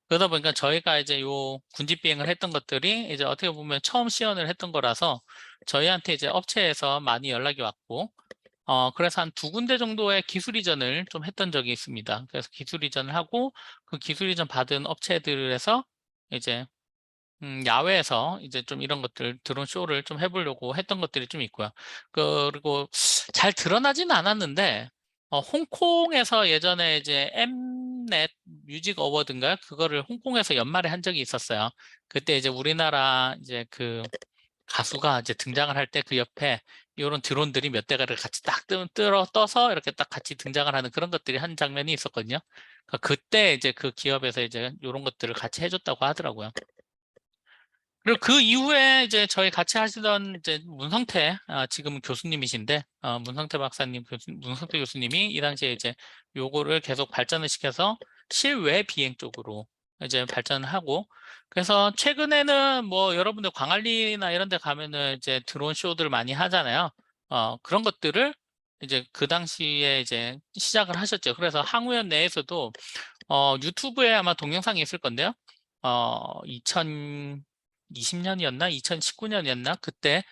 그러다 보니까 저희가 이제 요 군집 비행을 했던 것들이 이제 어떻게 보면 처음 시연을 했던 거라서 저희한테 이제 업체에서 많이 연락이 왔고, 그래서 한 2군데 정도의 기술 이전을 좀 했던 적이 있습니다. 그래서 기술 이전을 하고 그 기술 이전 받은 업체들에서 이제 야외에서 이제 좀 이런 것들 드론 쇼를 좀 해보려고 했던 것들이 좀 있고요. 그리고 잘 드러나지는 않았는데 홍콩에서 예전에 이제 엠넷 뮤직 어워드인가요? 그거를 홍콩에서 연말에 한 적이 있었어요. 그때 이제 우리나라 이제 그 가수가 이제 등장을 할 때 그 옆에 이런 드론들이 몇 대가를 같이 딱 떠서 이렇게 딱 같이 등장을 하는 그런 것들이 한 장면이 있었거든요. 그러니까 그때 이제 그 기업에서 이제 이런 것들을 같이 해줬다고 하더라고요. 그리고 그 이후에 이제 저희 같이 하시던 이제 문성태, 지금 교수님이신데, 문성태 박사님, 문성태 교수님이 이 당시에 이제 요거를 계속 발전을 시켜서 실외 비행 쪽으로 이제 발전을 하고, 그래서 최근에는 뭐 여러분들 광안리나 이런 데 가면은 이제 드론 쇼들 많이 하잖아요. 그런 것들을 이제 그 당시에 이제 시작을 하셨죠. 그래서 항우연 내에서도 유튜브에 아마 동영상이 있을 건데요. 2020년이었나? 2019년이었나? 그때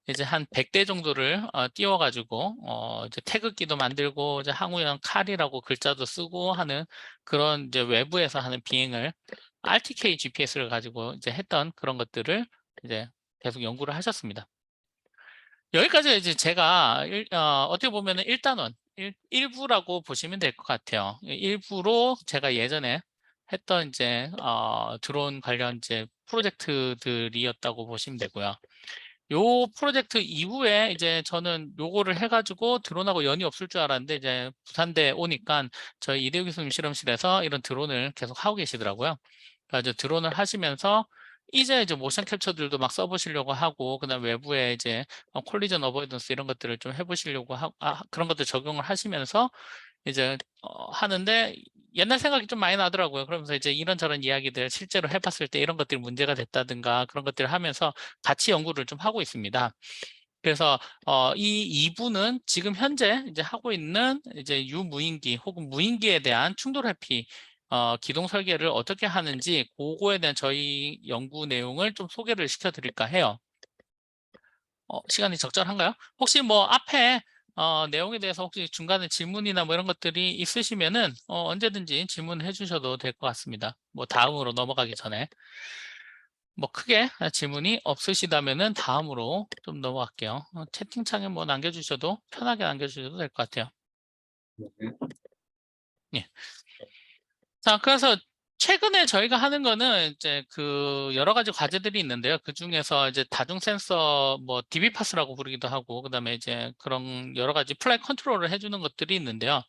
이제 한 100대 정도를 띄워가지고 이제 태극기도 만들고 이제 항우연 칼이라고 글자도 쓰고 하는 그런 이제 외부에서 하는 비행을 RTK GPS를 가지고 이제 했던 그런 것들을 이제 계속 연구를 하셨습니다. 여기까지 이제 제가 어떻게 보면은 1단원, 일부라고 보시면 될 것 같아요. 일부로 제가 예전에 했던 이제 드론 관련 이제 프로젝트들이었다고 보시면 되고요. 요 프로젝트 이후에 이제 저는 요거를 해가지고 드론하고 연이 없을 줄 알았는데 이제 부산대 오니까 저희 이대호 교수님 실험실에서 이런 드론을 계속 하고 계시더라고요. 그래서 드론을 하시면서 이제 모션 캡처들도 막 써보시려고 하고 그다음 외부에 이제 콜리전 어보이던스 이런 것들을 좀 해보시려고 하고 그런 것들 적용을 하시면서 이제 하는데 옛날 생각이 좀 많이 나더라고요. 그러면서 이제 이런저런 이야기들 실제로 해봤을 때 이런 것들이 문제가 됐다든가 그런 것들을 하면서 같이 연구를 좀 하고 있습니다. 그래서 이 2부는 지금 현재 이제 하고 있는 이제 유무인기 혹은 무인기에 대한 충돌 회피 기동 설계를 어떻게 하는지 그거에 대한 저희 연구 내용을 좀 소개를 시켜 드릴까 해요. 시간이 적절한가요? 혹시 뭐 앞에 내용에 대해서 혹시 중간에 질문이나 뭐 이런 것들이 있으시면은 언제든지 질문해 주셔도 될 것 같습니다. 뭐 다음으로 넘어가기 전에. 뭐 크게 질문이 없으시다면은 다음으로 좀 넘어갈게요. 채팅창에 뭐 남겨주셔도 편하게 남겨주셔도 될 것 같아요. 네. 예. 자, 그래서 최근에 저희가 하는 거는 이제 그 여러 가지 과제들이 있는데요. 그 중에서 이제 다중 센서 뭐 DB파스라고 부르기도 하고, 그다음에 이제 그런 여러 가지 플라이 컨트롤을 해주는 것들이 있는데요.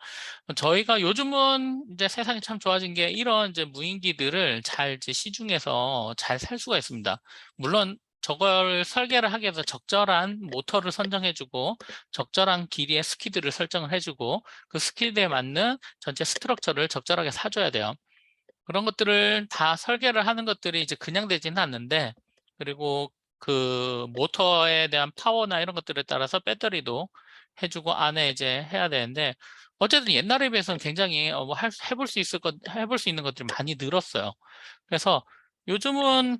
저희가 요즘은 이제 세상이 참 좋아진 게 이런 이제 무인기들을 잘 이제 시중에서 잘 살 수가 있습니다. 물론 저걸 설계를 하기 위해서 적절한 모터를 선정해주고 적절한 길이의 스키드를 설정을 해주고 그 스키드에 맞는 전체 스트럭처를 적절하게 사줘야 돼요. 그런 것들을 다 설계를 하는 것들이 이제 그냥 되지는 않는데, 그리고 그 모터에 대한 파워나 이런 것들에 따라서 배터리도 해주고 안에 이제 해야 되는데, 어쨌든 옛날에 비해서는 굉장히 뭐 해볼 수 있는 것들이 많이 늘었어요. 그래서 요즘은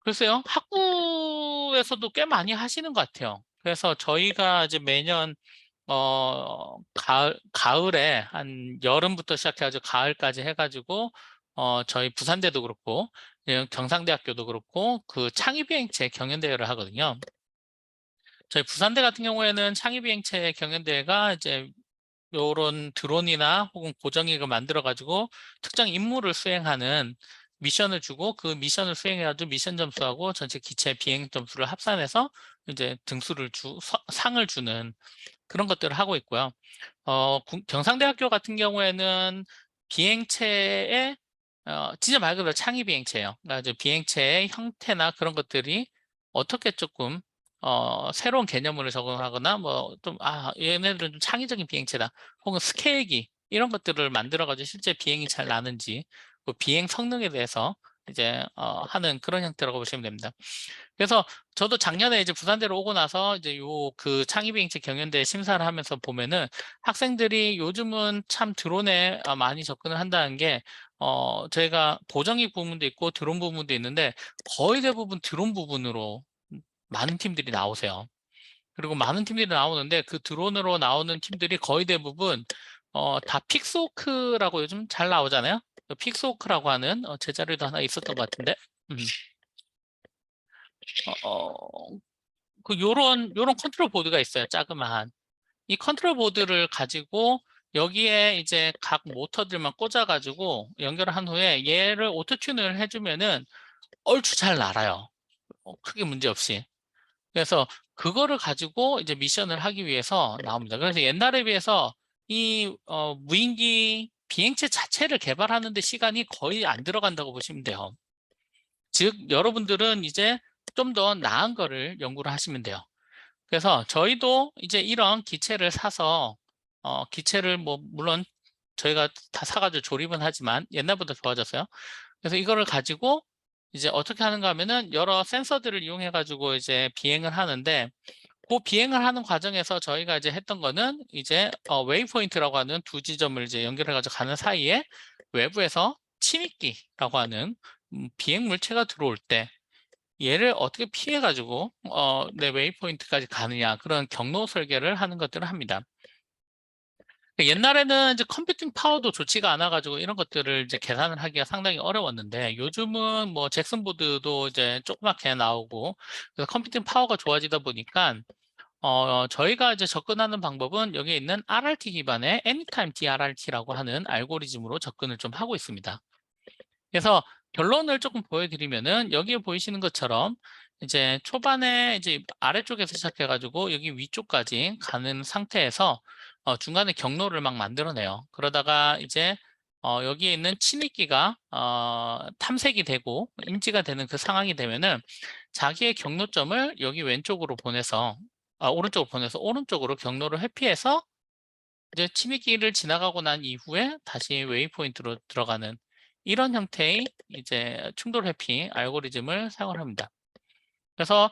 글쎄요, 학부에서도 꽤 많이 하시는 것 같아요. 그래서 저희가 이제 매년 가을에 한 여름부터 시작해가지고 가을까지 해가지고 저희 부산대도 그렇고 경상대학교도 그렇고 그 창의비행체 경연대회를 하거든요. 저희 부산대 같은 경우에는 창의비행체 경연대회가 이제 요런 드론이나 혹은 고정익을 만들어 가지고 특정 임무를 수행하는 미션을 주고 그 미션을 수행해 가지고 미션 점수하고 전체 기체 비행 점수를 합산해서 이제 상을 주는 그런 것들을 하고 있고요. 경상대학교 같은 경우에는 비행체의 진짜 말 그대로 창의 비행체예요. 그러니까 이제 비행체의 형태나 그런 것들이 어떻게 조금 새로운 개념을 적용하거나 뭐 좀 얘네들은 좀 창의적인 비행체다. 혹은 스케일기 이런 것들을 만들어 가지고 실제 비행이 잘 나는지 그 비행 성능에 대해서 이제 하는 그런 형태라고 보시면 됩니다. 그래서 저도 작년에 이제 부산대로 오고 나서 이제 요 그 창의비행체 경연대 심사를 하면서 보면은 학생들이 요즘은 참 드론에 많이 접근을 한다는 게 저희가 보정익 부분도 있고 드론 부분도 있는데 거의 대부분 드론 부분으로 많은 팀들이 나오세요. 그리고 많은 팀들이 나오는데 그 드론으로 나오는 팀들이 거의 대부분 다 픽스호크라고 요즘 잘 나오잖아요. 그 픽스호크라고 하는 제자리도 하나 있었던 것 같은데. 요런 컨트롤 보드가 있어요. 자그마한. 이 컨트롤 보드를 가지고 여기에 이제 각 모터들만 꽂아가지고 연결을 한 후에 얘를 오토 튠을 해주면은 얼추 잘 날아요. 크게 문제 없이. 그래서 그거를 가지고 이제 미션을 하기 위해서 나옵니다. 그래서 옛날에 비해서 이 무인기 비행체 자체를 개발하는 데 시간이 거의 안 들어간다고 보시면 돼요. 즉 여러분들은 이제 좀 더 나은 거를 연구를 하시면 돼요. 그래서 저희도 이제 이런 기체를 사서 기체를 뭐 물론 저희가 다 사가지고 조립은 하지만 옛날보다 좋아졌어요. 그래서 이거를 가지고 이제 어떻게 하는가 하면은 여러 센서들을 이용해 가지고 이제 비행을 하는데 그 비행을 하는 과정에서 저희가 이제 했던 거는 이제 웨이포인트라고 하는 두 지점을 이제 연결해 가지고 가는 사이에 외부에서 침입기라고 하는 비행 물체가 들어올 때 얘를 어떻게 피해 가지고 내 웨이포인트까지 가느냐 그런 경로 설계를 하는 것들을 합니다. 옛날에는 이제 컴퓨팅 파워도 좋지가 않아 가지고 이런 것들을 이제 계산을 하기가 상당히 어려웠는데 요즘은 뭐 잭슨 보드도 이제 조그맣게 나오고 그래서 컴퓨팅 파워가 좋아지다 보니까 저희가 이제 접근하는 방법은 여기에 있는 RRT 기반의 Anytime DRRT라고 하는 알고리즘으로 접근을 좀 하고 있습니다. 그래서 결론을 조금 보여드리면은 여기에 보이시는 것처럼 이제 초반에 이제 아래쪽에서 시작해가지고 여기 위쪽까지 가는 상태에서 중간에 경로를 막 만들어내요. 그러다가 이제 여기에 있는 침입기가 탐색이 되고 인지가 되는 그 상황이 되면은 자기의 경로점을 여기 왼쪽으로 보내서 오른쪽으로 보내서 오른쪽으로 경로를 회피해서 이제 침입기를 지나가고 난 이후에 다시 웨이포인트로 들어가는 이런 형태의 이제 충돌 회피 알고리즘을 사용을 합니다. 그래서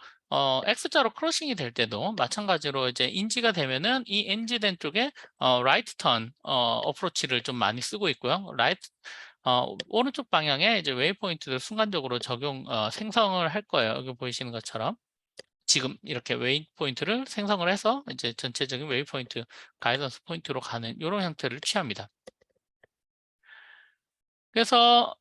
X자로 크로싱이 될 때도 마찬가지로 이제 인지가 되면은 이 인지된 쪽에 라이트 턴 어프로치를 좀 많이 쓰고 있고요. 오른쪽 방향에 이제 웨이포인트를 순간적으로 생성을 할 거예요. 여기 보이시는 것처럼 지금 이렇게 웨이포인트를 생성을 해서 이제 전체적인 웨이포인트 가이던스 포인트로 가는 이런 형태를 취합니다. 그래서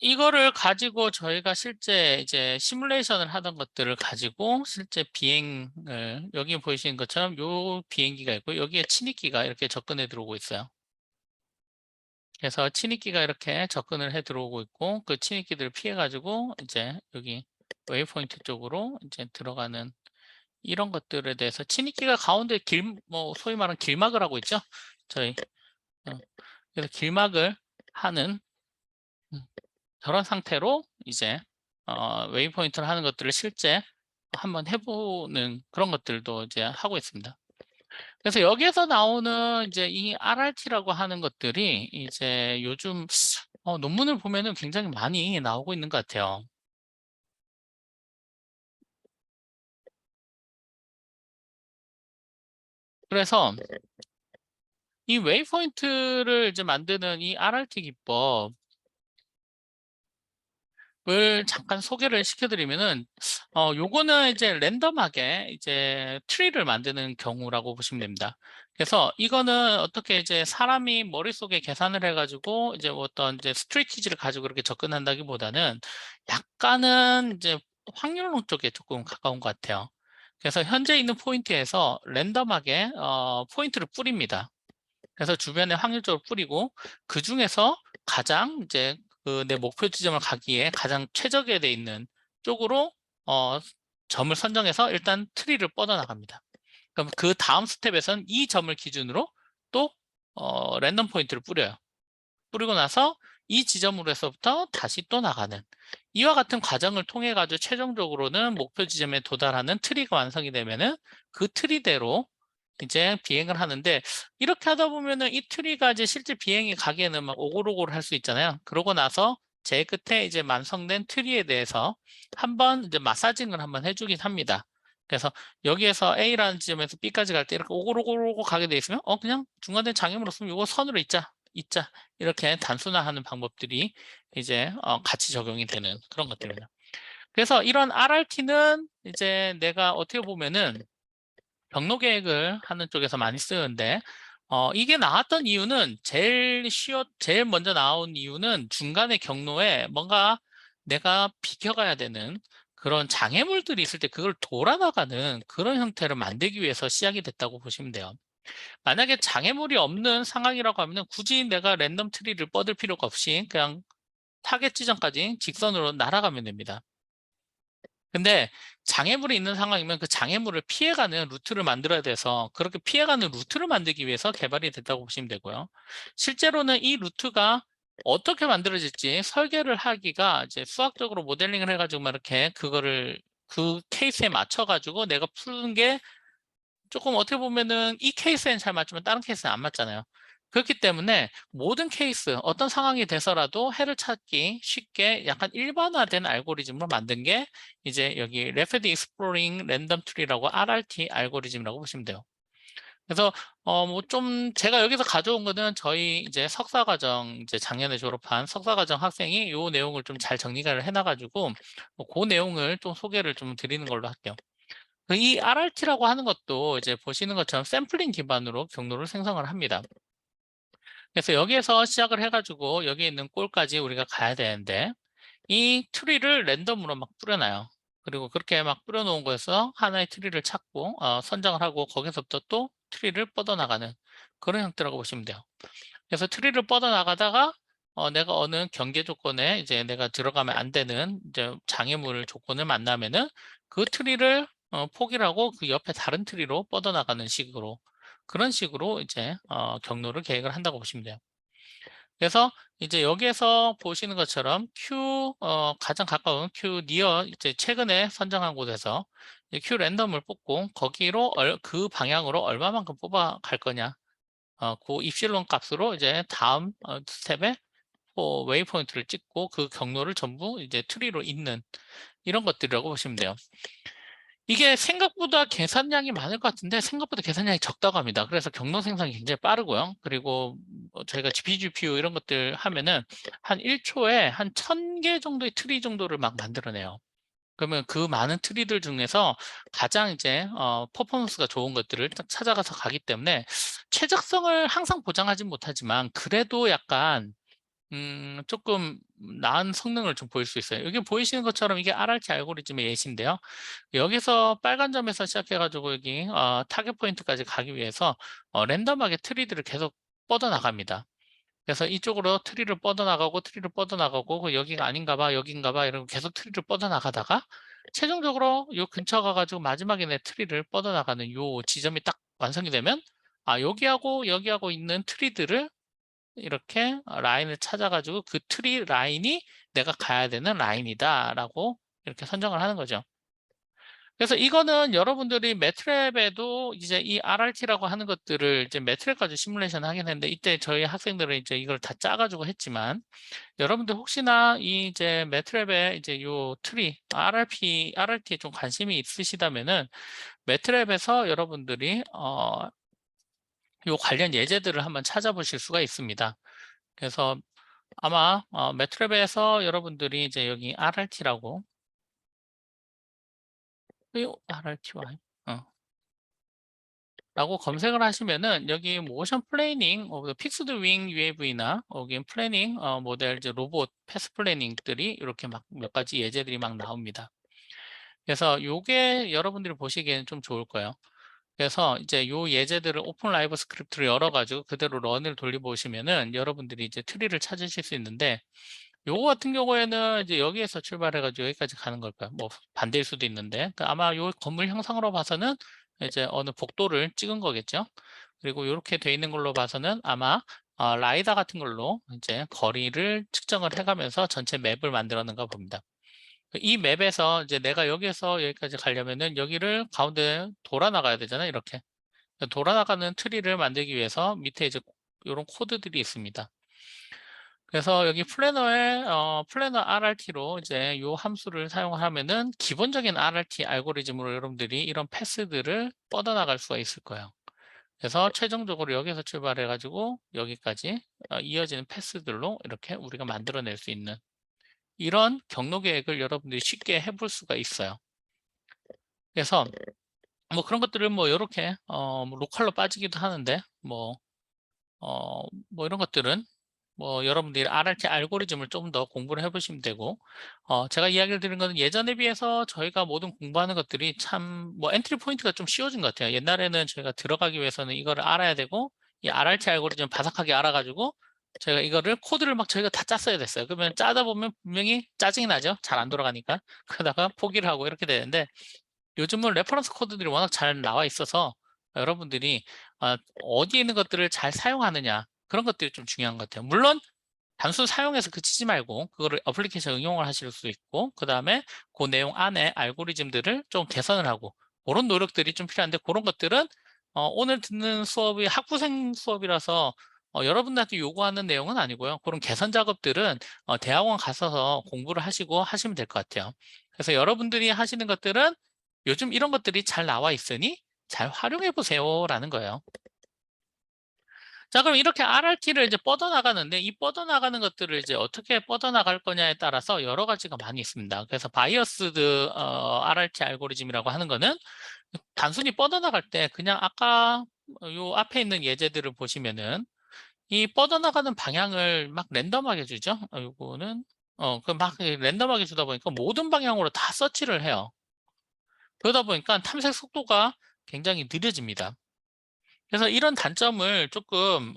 이거를 가지고 저희가 실제 이제 시뮬레이션을 하던 것들을 가지고 실제 비행을 여기 보이시는 것처럼 요 비행기가 있고 여기에 친익기가 이렇게 접근해 들어오고 있어요. 그래서 친익기가 이렇게 접근을 해 들어오고 있고 그 친익기들을 피해 가지고 이제 여기 웨이포인트 쪽으로 이제 들어가는 이런 것들에 대해서 친익기가 가운데 뭐 소위 말하는 길막을 하고 있죠. 저희 그래서 길막을 하는 저런 상태로 이제 웨이포인트를 하는 것들을 실제 한번 해보는 그런 것들도 이제 하고 있습니다. 그래서 여기에서 나오는 이제 이 RRT라고 하는 것들이 이제 요즘 논문을 보면은 굉장히 많이 나오고 있는 것 같아요. 그래서 이 웨이포인트를 이제 만드는 이 RRT 기법 을 잠깐 소개를 시켜드리면은 요거는 이제 랜덤하게 이제 트리를 만드는 경우라고 보시면 됩니다. 그래서 이거는 어떻게 이제 사람이 머릿속에 계산을 해가지고 이제 어떤 이제 스트레티지를 가지고 그렇게 접근한다기보다는 약간은 이제 확률론 쪽에 조금 가까운 것 같아요. 그래서 현재 있는 포인트에서 랜덤하게 포인트를 뿌립니다. 그래서 주변에 확률적으로 뿌리고 그 중에서 가장 이제 그 내 목표 지점을 가기에 가장 최적에 돼 있는 쪽으로 어, 점을 선정해서 일단 트리를 뻗어 나갑니다. 그럼 그 다음 스텝에서는 이 점을 기준으로 또 랜덤 포인트를 뿌려요. 뿌리고 나서 이 지점으로서부터 다시 또 나가는 이와 같은 과정을 통해 가지고 최종적으로는 목표 지점에 도달하는 트리가 완성이 되면은 그 트리대로 이제 비행을 하는데 이렇게 하다 보면은 이 트리가 이제 실제 비행이 가기에는 막 오골오골 할 수 있잖아요. 그러고 나서 제일 끝에 이제 완성된 트리에 대해서 한번 이제 마사징을 한번 해주긴 합니다. 그래서 여기에서 A라는 지점에서 B까지 갈 때 이렇게 오골오골 가게 돼 있으면 그냥 중간에 장애물 없으면 이거 선으로 있자 이렇게 단순화하는 방법들이 이제 같이 적용이 되는 그런 것들입니다. 그래서 이런 RRT는 이제 내가 어떻게 보면은 경로 계획을 하는 쪽에서 많이 쓰는데 이게 나왔던 이유는 제일 먼저 나온 이유는 중간에 경로에 뭔가 내가 비켜가야 되는 그런 장애물들이 있을 때 그걸 돌아나가는 그런 형태를 만들기 위해서 시작이 됐다고 보시면 돼요. 만약에 장애물이 없는 상황이라고 하면 굳이 내가 랜덤 트리를 뻗을 필요가 없이 그냥 타겟 지점까지 직선으로 날아가면 됩니다. 근데 장애물이 있는 상황이면 그 장애물을 피해가는 루트를 만들어야 돼서 그렇게 피해가는 루트를 만들기 위해서 개발이 됐다고 보시면 되고요. 실제로는 이 루트가 어떻게 만들어질지 설계를 하기가 이제 수학적으로 모델링을 해가지고 막 이렇게 그거를 그 케이스에 맞춰가지고 내가 푸는 게 조금 어떻게 보면은 이 케이스엔 잘 맞지만 다른 케이스는 안 맞잖아요. 그렇기 때문에 모든 케이스, 어떤 상황이 돼서라도 해를 찾기 쉽게 약간 일반화된 알고리즘으로 만든 게 이제 여기 Rapid Exploring Random Tree라고 RRT 알고리즘이라고 보시면 돼요. 그래서 뭐 좀 제가 여기서 가져온 거는 저희 이제 석사과정 이제 작년에 졸업한 석사과정 학생이 요 내용을 좀 잘 정리를 해놔가지고 그 내용을 좀 소개를 좀 드리는 걸로 할게요. 이 RRT라고 하는 것도 이제 보시는 것처럼 샘플링 기반으로 경로를 생성을 합니다. 그래서 여기에서 시작을 해가지고 여기 있는 골까지 우리가 가야 되는데 이 트리를 랜덤으로 막 뿌려놔요. 그리고 그렇게 막 뿌려놓은 거에서 하나의 트리를 찾고 선정을 하고 거기서부터 또 트리를 뻗어나가는 그런 형태라고 보시면 돼요. 그래서 트리를 뻗어나가다가 내가 어느 경계 조건에 이제 내가 들어가면 안 되는 이제 장애물 조건을 만나면은 그 트리를 포기를 하고 그 옆에 다른 트리로 뻗어나가는 식으로 그런 식으로 이제 경로를 계획을 한다고 보시면 돼요. 그래서 이제 여기에서 보시는 것처럼 가장 가까운 Q 니어 이제 최근에 선정한 곳에서 Q 랜덤을 뽑고 거기로 그 방향으로 얼마만큼 뽑아 갈 거냐 그 입실론 값으로 이제 다음 스텝에 웨이포인트를 찍고 그 경로를 전부 이제 트리로 잇는 이런 것들이라고 보시면 돼요. 이게 생각보다 계산량이 많을 것 같은데 생각보다 계산량이 적다고 합니다. 그래서 경로 생성이 굉장히 빠르고요. 그리고 저희가 GPU 이런 것들 하면은 한 1초에 한 1000개 정도의 트리 정도를 막 만들어내요. 그러면 그 많은 트리들 중에서 가장 이제 퍼포먼스가 좋은 것들을 딱 찾아가서 가기 때문에 최적성을 항상 보장하진 못하지만 그래도 약간 조금 나은 성능을 좀 보일 수 있어요. 여기 보이시는 것처럼 이게 RRT 알고리즘의 예시인데요. 여기서 빨간 점에서 시작해가지고 여기 타겟 포인트까지 가기 위해서 랜덤하게 트리들을 계속 뻗어나갑니다. 그래서 이쪽으로 트리를 뻗어나가고 트리를 뻗어나가고 여기가 아닌가 봐 여긴가 봐 이러고 계속 트리를 뻗어나가다가 최종적으로 요 근처 가가지고 마지막에 내 트리를 뻗어나가는 요 지점이 딱 완성이 되면 여기하고 여기하고 있는 트리들을 이렇게 라인을 찾아가지고 그 트리 라인이 내가 가야 되는 라인이다라고 이렇게 선정을 하는 거죠. 그래서 이거는 여러분들이 매트랩에도 이제 이 RRT라고 하는 것들을 이제 매트랩 가지고 시뮬레이션 하긴 했는데 이때 저희 학생들은 이제 이걸 다 짜가지고 했지만 여러분들 혹시나 이 이제 매트랩에 이제 요 트리 RRT에 좀 관심이 있으시다면은 매트랩에서 여러분들이 요 관련 예제들을 한번 찾아보실 수가 있습니다. 그래서 아마 매트랩에서 여러분들이 이제 여기 RRT라고 RRTY 라고 검색을 하시면은 여기 모션 플래닝, 픽스드 윙 UAV나 여기 플래닝 모델 이제 로봇 패스 플래닝들이 이렇게 막 몇 가지 예제들이 막 나옵니다. 그래서 요게 여러분들이 보시기에는 좀 좋을 거예요. 그래서 이제 요 예제들을 오픈 라이브 스크립트를 열어가지고 그대로 런을 돌려보시면은 여러분들이 이제 트리를 찾으실 수 있는데 요거 같은 경우에는 이제 여기에서 출발해가지고 여기까지 가는 걸까요? 뭐 반대일 수도 있는데 그러니까 아마 요 건물 형상으로 봐서는 이제 어느 복도를 찍은 거겠죠. 그리고 이렇게 돼 있는 걸로 봐서는 아마 라이다 같은 걸로 이제 거리를 측정을 해가면서 전체 맵을 만들었는가 봅니다. 이 맵에서 이제 내가 여기에서 여기까지 가려면은 여기를 가운데 돌아 나가야 되잖아요. 이렇게 돌아 나가는 트리를 만들기 위해서 밑에 이제 이런 코드들이 있습니다. 그래서 여기 플래너에 플래너 RRT로 이제 요 함수를 사용하면은 기본적인 RRT 알고리즘으로 여러분들이 이런 패스들을 뻗어나갈 수가 있을 거예요. 그래서 최종적으로 여기서 출발해 가지고 여기까지 이어지는 패스들로 이렇게 우리가 만들어낼 수 있는 이런 경로 계획을 여러분들이 쉽게 해볼 수가 있어요. 그래서 뭐 그런 것들을 뭐 이렇게 뭐 로컬로 빠지기도 하는데 뭐 이런 것들은 뭐 여러분들이 RRT 알고리즘을 좀 더 공부를 해보시면 되고 제가 이야기를 드린 거는 예전에 비해서 저희가 모든 공부하는 것들이 참 뭐 엔트리 포인트가 좀 쉬워진 것 같아요. 옛날에는 저희가 들어가기 위해서는 이거를 알아야 되고 이 RRT 알고리즘 바삭하게 알아가지고 저희가 이거를 코드를 막 저희가 다 짰어야 됐어요. 그러면 짜다 보면 분명히 짜증이 나죠. 잘 안 돌아가니까. 그러다가 포기를 하고 이렇게 되는데 요즘은 레퍼런스 코드들이 워낙 잘 나와 있어서 여러분들이 어디에 있는 것들을 잘 사용하느냐 그런 것들이 좀 중요한 것 같아요. 물론 단순 사용해서 그치지 말고 그거를 어플리케이션 응용을 하실 수 있고 그 다음에 그 내용 안에 알고리즘들을 좀 개선을 하고 그런 노력들이 좀 필요한데 그런 것들은 오늘 듣는 수업이 학부생 수업이라서 여러분들한테 요구하는 내용은 아니고요. 그런 개선 작업들은 대학원 가셔서 공부를 하시고 하시면 될 것 같아요. 그래서 여러분들이 하시는 것들은 요즘 이런 것들이 잘 나와 있으니 잘 활용해 보세요라는 거예요. 자, 그럼 이렇게 RRT를 이제 뻗어나가는데 이 뻗어나가는 것들을 이제 어떻게 뻗어나갈 거냐에 따라서 여러 가지가 많이 있습니다. 그래서 바이어스드 RRT 알고리즘이라고 하는 거는 단순히 뻗어나갈 때 그냥 아까 요 앞에 있는 예제들을 보시면은 이 뻗어나가는 방향을 막 랜덤하게 주죠. 요거는 그 막 랜덤하게 주다 보니까 모든 방향으로 다 서치를 해요. 그러다 보니까 탐색 속도가 굉장히 느려집니다. 그래서 이런 단점을 조금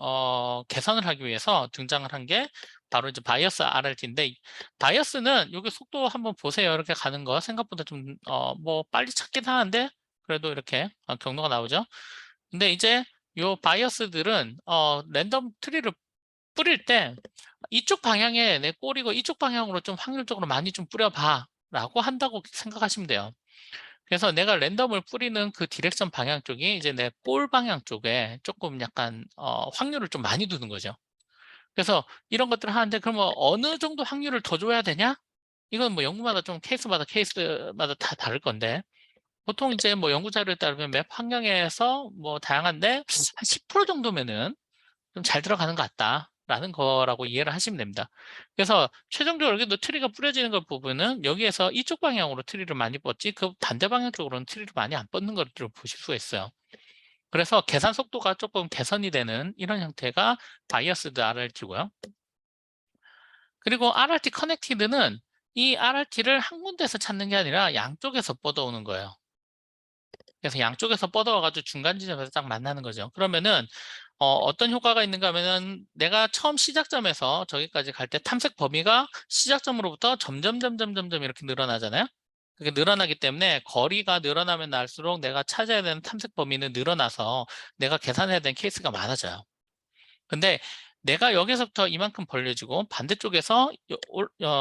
개선을 하기 위해서 등장을 한 게 바로 이제 바이어스 RRT인데 바이어스는 여기 속도 한번 보세요. 이렇게 가는 거 생각보다 좀 뭐 빨리 찾긴 하는데 그래도 이렇게 경로가 나오죠. 근데 이제 요 바이어스들은 랜덤 트리를 뿌릴 때 이쪽 방향에 내 꼬리고 이쪽 방향으로 좀 확률적으로 많이 좀 뿌려봐 라고 한다고 생각하시면 돼요. 그래서 내가 랜덤을 뿌리는 그 디렉션 방향 쪽이 이제 내 골 방향 쪽에 조금 약간 확률을 좀 많이 두는 거죠. 그래서 이런 것들을 하는데 그러면 어느 정도 확률을 더 줘야 되냐? 이건 뭐 연구마다 좀 케이스마다 다 다를 건데 보통 이제 뭐 연구 자료에 따르면 맵 환경에서 뭐 다양한데 한 10% 정도면은 좀 잘 들어가는 것 같다라는 거라고 이해를 하시면 됩니다. 그래서 최종적으로 여기도 트리가 뿌려지는 걸 보면은 여기에서 이쪽 방향으로 트리를 많이 뻗지 그 반대 방향 쪽으로는 트리를 많이 안 뻗는 것들을 보실 수가 있어요. 그래서 계산 속도가 조금 개선이 되는 이런 형태가 바이어스드 RRT고요. 그리고 RRT 커넥티드는 이 RRT를 한 군데서 찾는 게 아니라 양쪽에서 뻗어오는 거예요. 그래서 양쪽에서 뻗어와가지고 중간 지점에서 딱 만나는 거죠. 그러면은 어떤 효과가 있는가 하면은 내가 처음 시작점에서 저기까지 갈 때 탐색 범위가 시작점으로부터 점점 이렇게 늘어나잖아요. 그게 늘어나기 때문에 거리가 늘어나면 날수록 내가 찾아야 되는 탐색 범위는 늘어나서 내가 계산해야 되는 케이스가 많아져요. 근데 내가 여기서부터 이만큼 벌려지고 반대쪽에서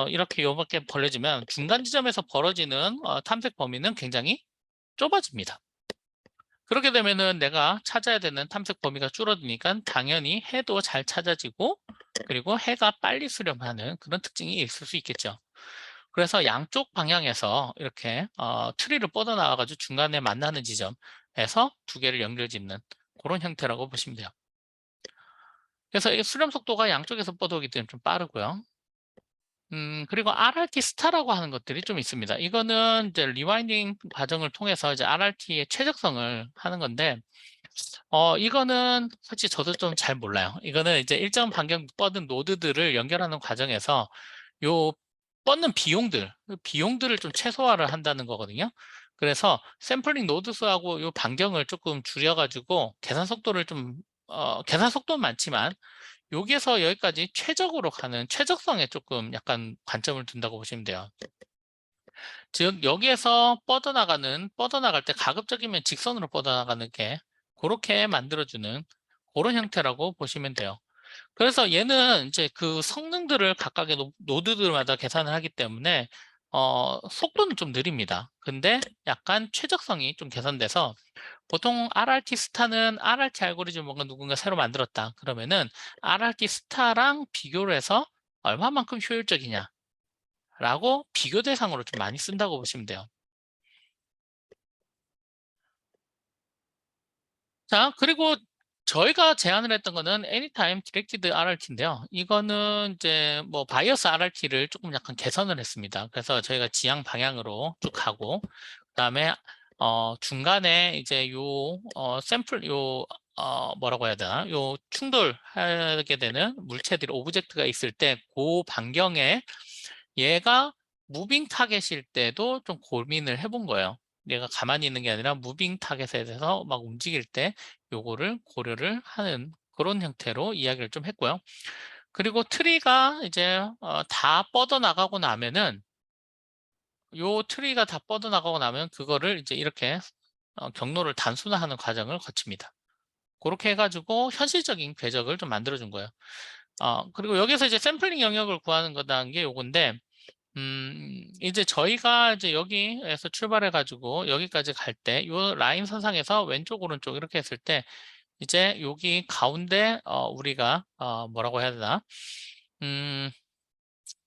이렇게 요렇게 벌려지면 중간 지점에서 벌어지는 탐색 범위는 굉장히 좁아집니다. 그렇게 되면은 내가 찾아야 되는 탐색 범위가 줄어드니까 당연히 해도 잘 찾아지고 그리고 해가 빨리 수렴하는 그런 특징이 있을 수 있겠죠. 그래서 양쪽 방향에서 이렇게 트리를 뻗어나와가지고 중간에 만나는 지점에서 두 개를 연결짓는 그런 형태라고 보시면 돼요. 그래서 이 수렴 속도가 양쪽에서 뻗어오기 때문에 좀 빠르고요. 그리고 RRT 스타라고 하는 것들이 좀 있습니다. 이거는 이제 리와인딩 과정을 통해서 이제 RRT의 최적성을 하는 건데, 이거는 솔직히 저도 좀 잘 몰라요. 이거는 이제 일정 반경 뻗은 노드들을 연결하는 과정에서 요 뻗는 비용들을 좀 최소화를 한다는 거거든요. 그래서 샘플링 노드 수하고 요 반경을 조금 줄여가지고 계산 속도는 많지만 여기에서 여기까지 최적으로 가는 최적성에 조금 약간 관점을 둔다고 보시면 돼요. 즉 여기에서 뻗어나갈 때 가급적이면 직선으로 뻗어나가는 게 그렇게 만들어주는 그런 형태라고 보시면 돼요. 그래서 얘는 이제 그 성능들을 각각의 노드들마다 계산을 하기 때문에 속도는 좀 느립니다. 근데 약간 최적성이 좀 개선돼서 보통 RRT 스타는 RRT 알고리즘 뭔가 누군가 새로 만들었다. 그러면은 RRT 스타랑 비교를 해서 얼마만큼 효율적이냐 라고 비교 대상으로 좀 많이 쓴다고 보시면 돼요. 자, 그리고 저희가 제안을 했던 거는 Anytime Directed RRT인데요. 이거는 이제 뭐 바이어스 RRT를 조금 약간 개선을 했습니다. 그래서 저희가 지향 방향으로 쭉 가고, 그다음에 중간에 이제 뭐라고 해야 되나? 요 충돌하게 되는 물체들이 오브젝트가 있을 때 그 반경에 얘가 무빙 타겟일 때도 좀 고민을 해본 거예요. 얘가 가만히 있는 게 아니라 무빙 타겟에 대해서 막 움직일 때 요거를 고려를 하는 그런 형태로 이야기를 좀 했고요. 그리고 트리가 이제 다 뻗어나가고 나면은 요 트리가 다 뻗어나가고 나면 그거를 이제 이렇게 경로를 단순화하는 과정을 거칩니다. 그렇게 해가지고 현실적인 궤적을 좀 만들어준 거예요. 그리고 여기서 이제 샘플링 영역을 구하는 거라는 게 요건데 이제 저희가 이제 여기에서 출발해가지고 여기까지 갈 때, 요 라인 선상에서 왼쪽, 오른쪽 이렇게 했을 때, 이제 여기 가운데, 우리가, 뭐라고 해야 되나? 음,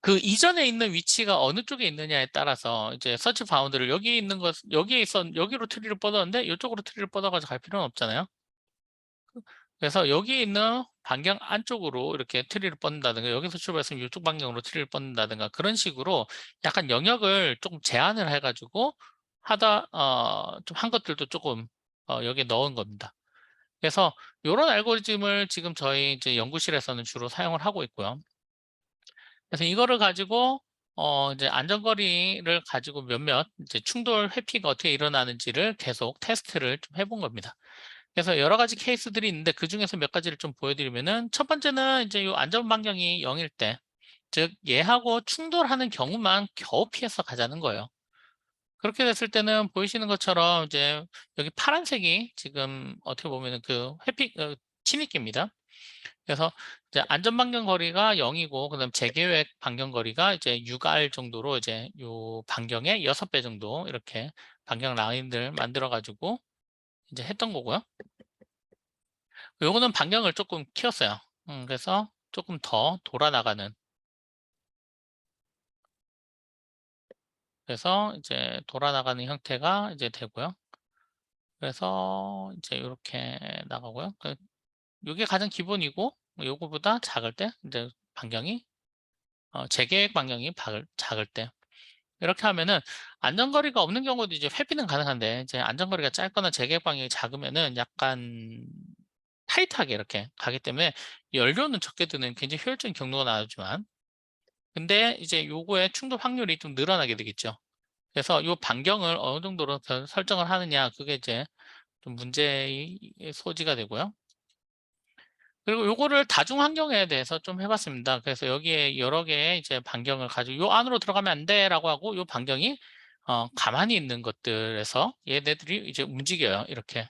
그 이전에 있는 위치가 어느 쪽에 있느냐에 따라서 이제 서치 바운드를 여기 있는 것, 여기로 트리를 뻗었는데 이쪽으로 트리를 뻗어가지고 갈 필요는 없잖아요. 그래서 여기 있는 반경 안쪽으로 이렇게 트리를 뻗는다든가 여기서 출발해서 이쪽 방향으로 트리를 뻗는다든가 그런 식으로 약간 영역을 조금 제한을 해가지고 좀 한 것들도 조금 여기에 넣은 겁니다. 그래서 이런 알고리즘을 지금 저희 이제 연구실에서는 주로 사용을 하고 있고요. 그래서 이거를 가지고 이제 안전거리를 가지고 몇몇 이제 충돌 회피가 어떻게 일어나는지를 계속 테스트를 좀 해본 겁니다. 그래서 여러 가지 케이스들이 있는데 그 중에서 몇 가지를 좀 보여드리면은 첫 번째는 이제 이 안전 반경이 0일 때, 즉 얘하고 충돌하는 경우만 겨우 피해서 가자는 거예요. 그렇게 됐을 때는 보이시는 것처럼 이제 여기 파란색이 지금 어떻게 보면은 그 침입기입니다. 그래서 이제 안전 반경 거리가 0이고 그다음 재계획 반경 거리가 이제 6R 정도로 이제 요 반경의 6배 정도 이렇게 반경 라인들 만들어 가지고 이제 했던 거고요. 요거는 반경을 조금 키웠어요. 그래서 조금 더 돌아나가는, 그래서 이제 돌아나가는 형태가 이제 되고요. 그래서 이제 이렇게 나가고요. 이게 가장 기본이고, 요거보다 작을 때 이제 반경이 재계획 반경이 작을 때 이렇게 하면은 안전거리가 없는 경우도 이제 회피는 가능한데, 이제 안전거리가 짧거나 재계획 반경이 작으면은 약간 타이트하게 이렇게 가기 때문에 연료는 적게 드는 굉장히 효율적인 경로가 나오지만, 근데 이제 요거의 충돌 확률이 좀 늘어나게 되겠죠. 그래서 요 반경을 어느 정도로 설정을 하느냐, 그게 이제 좀 문제의 소지가 되고요. 그리고 요거를 다중 환경에 대해서 좀 해봤습니다. 그래서 여기에 여러 개의 이제 반경을 가지고 요 안으로 들어가면 안 돼라고 하고, 요 반경이 가만히 있는 것들에서 얘네들이 이제 움직여요. 이렇게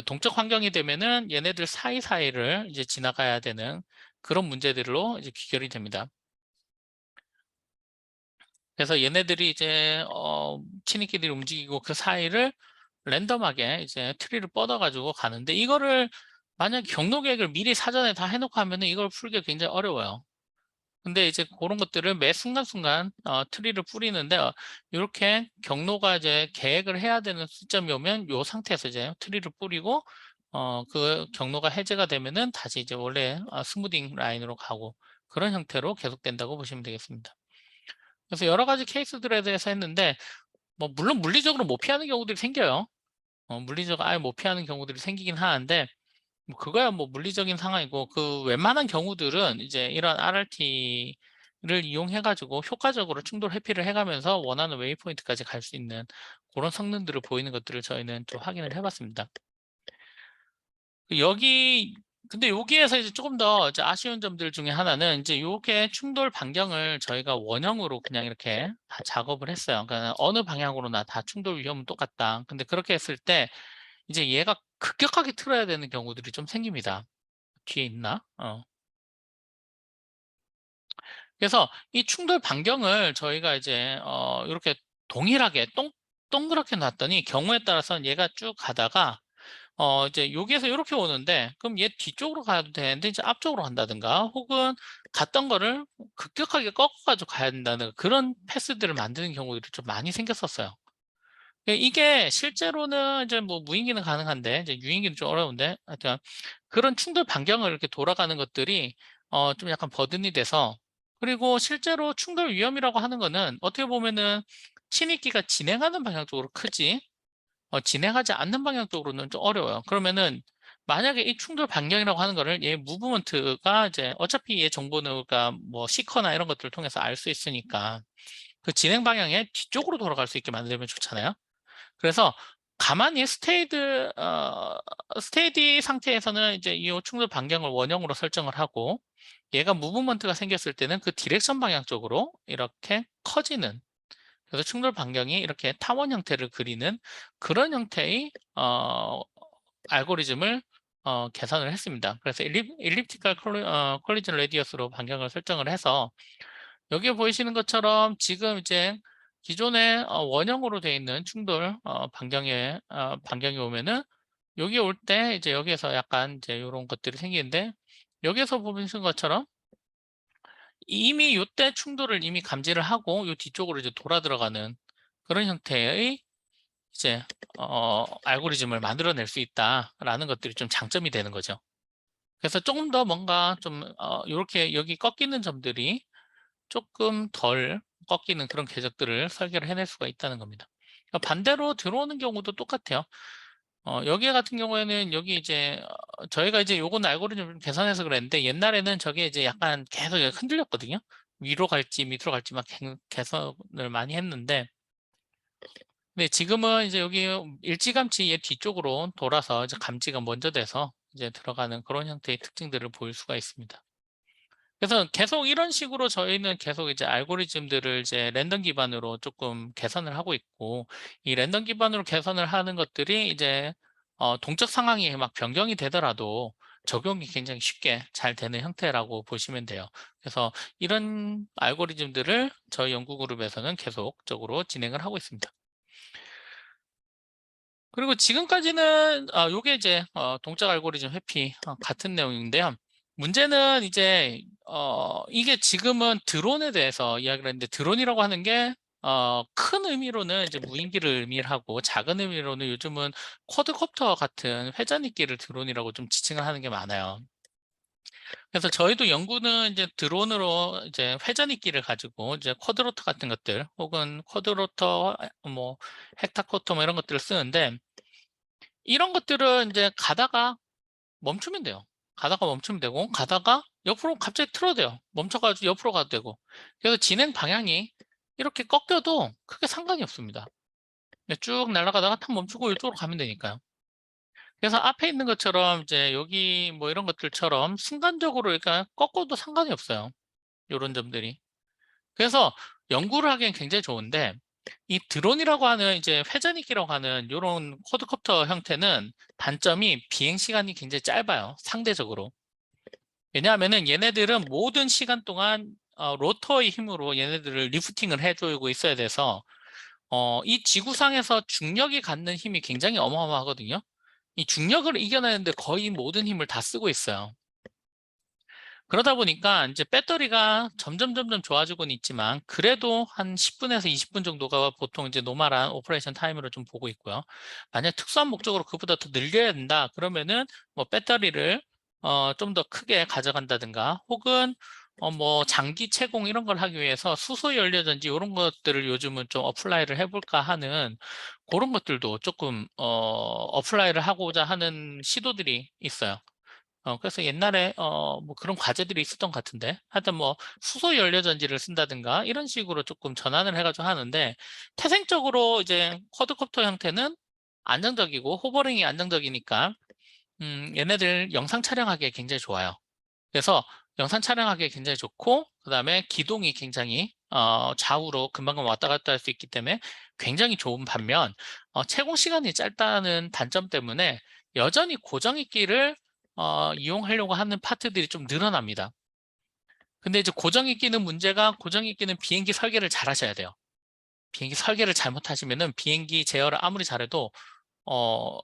동적 환경이 되면은 얘네들 사이사이를 이제 지나가야 되는 그런 문제들로 이제 귀결이 됩니다. 그래서 얘네들이 이제 친이끼리 움직이고 그 사이를 랜덤하게 이제 트리를 뻗어가지고 가는데, 이거를 만약 경로 계획을 미리 사전에 다 해놓고 하면은 이걸 풀기가 굉장히 어려워요. 근데 이제 그런 것들을 매 순간순간 트리를 뿌리는데, 이렇게 경로가 이제 계획을 해야 되는 시점이 오면 이 상태에서 이제 트리를 뿌리고 그 경로가 해제가 되면은 다시 이제 원래 스무딩 라인으로 가고, 그런 형태로 계속된다고 보시면 되겠습니다. 그래서 여러 가지 케이스들에 대해서 했는데, 뭐 물론 물리적으로 못 피하는 경우들이 생겨요. 물리적으로 아예 못 피하는 경우들이 생기긴 하는데, 뭐 그거야 뭐 물리적인 상황이고, 그 웬만한 경우들은 이제 이런 RRT를 이용해 가지고 효과적으로 충돌 회피를 해가면서 원하는 웨이포인트까지 갈 수 있는 그런 성능들을 보이는 것들을 저희는 좀 확인을 해봤습니다. 여기 근데 여기에서 이제 조금 더 이제 아쉬운 점들 중에 하나는, 이제 요게 충돌 반경을 저희가 원형으로 그냥 이렇게 다 작업을 했어요. 그러니까 어느 방향으로나 다 충돌 위험은 똑같다. 근데 그렇게 했을 때 이제 얘가 급격하게 틀어야 되는 경우들이 좀 생깁니다. 뒤에 있나? 그래서 이 충돌 반경을 저희가 이제 이렇게 동일하게 동그랗게 놨더니, 경우에 따라서는 얘가 쭉 가다가 이제 여기에서 이렇게 오는데, 그럼 얘 뒤쪽으로 가도 되는데 이제 앞쪽으로 간다든가, 혹은 갔던 거를 급격하게 꺾어가지고 가야 된다는 그런 패스들을 만드는 경우들이 좀 많이 생겼었어요. 이게 실제로는 이제 뭐 무인기는 가능한데 이제 유인기는 좀 어려운데, 하여튼 그런 충돌 반경을 이렇게 돌아가는 것들이 좀 약간 버든이 돼서, 그리고 실제로 충돌 위험이라고 하는 거는 어떻게 보면은 친익기가 진행하는 방향 쪽으로 크지, 진행하지 않는 방향 쪽으로는 좀 어려워요. 그러면은 만약에 이 충돌 반경이라고 하는 거를 얘 무브먼트가 이제 어차피 얘 정보는 그러니까 뭐 시커나 이런 것들을 통해서 알 수 있으니까 그 진행 방향의 뒤쪽으로 돌아갈 수 있게 만들면 좋잖아요. 그래서 가만히 스테이디 상태에서는 이제 이 충돌 반경을 원형으로 설정을 하고, 얘가 무브먼트가 생겼을 때는 그 디렉션 방향 쪽으로 이렇게 커지는, 그래서 충돌 반경이 이렇게 타원 형태를 그리는 그런 형태의 알고리즘을 계산을 했습니다. 그래서 일립티컬 콜리전 레디어스로 반경을 설정을 해서, 여기에 보이시는 것처럼 지금 이제 기존에 원형으로 되어 있는 충돌 반경이 오면은, 여기 올 때 이제 여기에서 약간 이제 이런 것들이 생기는데, 여기에서 보시는 것처럼 이미 이때 충돌을 이미 감지를 하고 이 뒤쪽으로 이제 돌아 들어가는 그런 형태의 이제 알고리즘을 만들어낼 수 있다라는 것들이 좀 장점이 되는 거죠. 그래서 조금 더 뭔가 좀 이렇게 여기 꺾이는 점들이 조금 덜 꺾이는 그런 궤적들을 설계를 해낼 수가 있다는 겁니다. 반대로 들어오는 경우도 똑같아요. 여기 같은 경우에는 여기 이제 저희가 이제 요건 알고리즘 계산해서 그랬는데, 옛날에는 저게 이제 약간 계속 흔들렸거든요. 위로 갈지 밑으로 갈지 막 개선을 많이 했는데, 네, 지금은 이제 여기 일찌감치 얘 뒤쪽으로 돌아서 이제 감지가 먼저 돼서 이제 들어가는 그런 형태의 특징들을 보일 수가 있습니다. 그래서 계속 이런 식으로 저희는 계속 이제 알고리즘들을 이제 랜덤 기반으로 조금 개선을 하고 있고, 이 랜덤 기반으로 개선을 하는 것들이 이제 동적 상황이 막 변경이 되더라도 적용이 굉장히 쉽게 잘 되는 형태라고 보시면 돼요. 그래서 이런 알고리즘들을 저희 연구그룹에서는 계속적으로 진행을 하고 있습니다. 그리고 지금까지는 요게 이제 동적 알고리즘 회피 같은 내용인데요. 문제는 이제 이게 지금은 드론에 대해서 이야기를 했는데 드론이라고 하는 게 큰 의미로는 이제 무인기를 의미를 하고 작은 의미로는 요즘은 쿼드코프터 같은 회전익기를 드론이라고 좀 지칭을 하는 게 많아요. 그래서 저희도 연구는 이제 드론으로 이제 회전익기를 가지고 이제 쿼드로터 같은 것들 혹은 쿼드로터 뭐 헥타코터 뭐 이런 것들을 쓰는데 이런 것들은 이제 가다가 멈추면 돼요. 가다가 멈추면 되고 가다가 옆으로 갑자기 틀어도 돼요. 멈춰가지고 옆으로 가도 되고 그래서 진행 방향이 이렇게 꺾여도 크게 상관이 없습니다. 쭉 날아가다가 탁 멈추고 이쪽으로 가면 되니까요. 그래서 앞에 있는 것처럼 이제 여기 뭐 이런 것들처럼 순간적으로 그러니까 꺾어도 상관이 없어요. 이런 점들이. 그래서 연구를 하기엔 굉장히 좋은데 이 드론이라고 하는 이제 회전익기라고 하는 이런 쿼드코프터 형태는 단점이 비행 시간이 굉장히 짧아요. 상대적으로. 왜냐하면은 얘네들은 모든 시간 동안 로터의 힘으로 얘네들을 리프팅을 해주고 있어야 돼서 이 지구상에서 중력이 갖는 힘이 굉장히 어마어마하거든요. 이 중력을 이겨내는데 거의 모든 힘을 다 쓰고 있어요. 그러다 보니까 이제 배터리가 점점 좋아지고는 있지만 그래도 한 10분에서 20분 정도가 보통 이제 노멀한 오퍼레이션 타임으로 좀 보고 있고요. 만약 특수한 목적으로 그보다 더 늘려야 된다 그러면은 뭐 배터리를 좀 더 크게 가져간다든가 혹은 뭐 장기 채공 이런 걸 하기 위해서 수소 연료전지 이런 것들을 요즘은 좀 어플라이를 해볼까 하는 그런 것들도 조금 어플라이를 하고자 하는 시도들이 있어요. 그래서 옛날에 뭐 그런 과제들이 있었던 것 같은데 하여튼 뭐 수소 연료 전지를 쓴다든가 이런 식으로 조금 전환을 해가지고 하는데 태생적으로 이제 쿼드코프터 형태는 안정적이고 호버링이 안정적이니까 얘네들 영상 촬영하기에 굉장히 좋아요. 그래서 영상 촬영하기에 굉장히 좋고 그다음에 기동이 굉장히 좌우로 금방금방 왔다 갔다 할 수 있기 때문에 굉장히 좋은 반면 채공 시간이 짧다는 단점 때문에 여전히 고정익기를 이용하려고 하는 파트들이 좀 늘어납니다. 근데 이제 고정익기는 문제가 고정익기는 비행기 설계를 잘 하셔야 돼요. 비행기 설계를 잘못하시면은 비행기 제어를 아무리 잘해도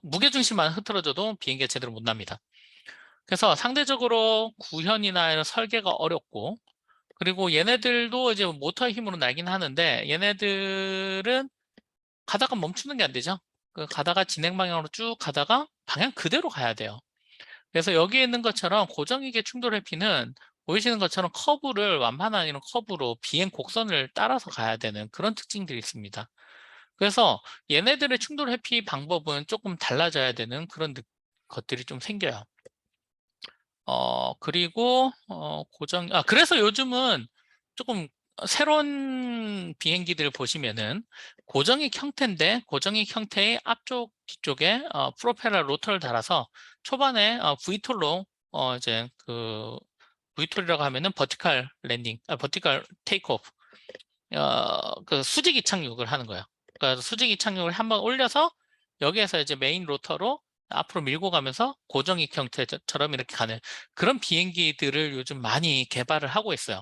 무게중심만 흐트러져도 비행기가 제대로 못 납니다. 그래서 상대적으로 구현이나 이런 설계가 어렵고 그리고 얘네들도 이제 모터의 힘으로 날긴 하는데 얘네들은 가다가 멈추는 게 안 되죠. 가다가 진행 방향으로 쭉 가다가 방향 그대로 가야 돼요. 그래서 여기에 있는 것처럼 고정익의 충돌 회피는 보이시는 것처럼 커브를 완만한 이런 커브로 비행 곡선을 따라서 가야 되는 그런 특징들이 있습니다. 그래서 얘네들의 충돌 회피 방법은 조금 달라져야 되는 그런 것들이 좀 생겨요. 그리고 그래서 요즘은 조금 새로운 비행기들 보시면은 고정익 형태인데 고정익 형태의 앞쪽 뒤쪽에 프로펠러 로터를 달아서 초반에 V톨로 이제 그 V톨이라고 하면은 버티컬 랜딩, 버티컬 테이크오프 그 수직 이착륙을 하는 거예요. 그러니까 수직 이착륙을 한번 올려서 여기에서 이제 메인 로터로 앞으로 밀고 가면서 고정익 형태처럼 이렇게 가는 그런 비행기들을 요즘 많이 개발을 하고 있어요.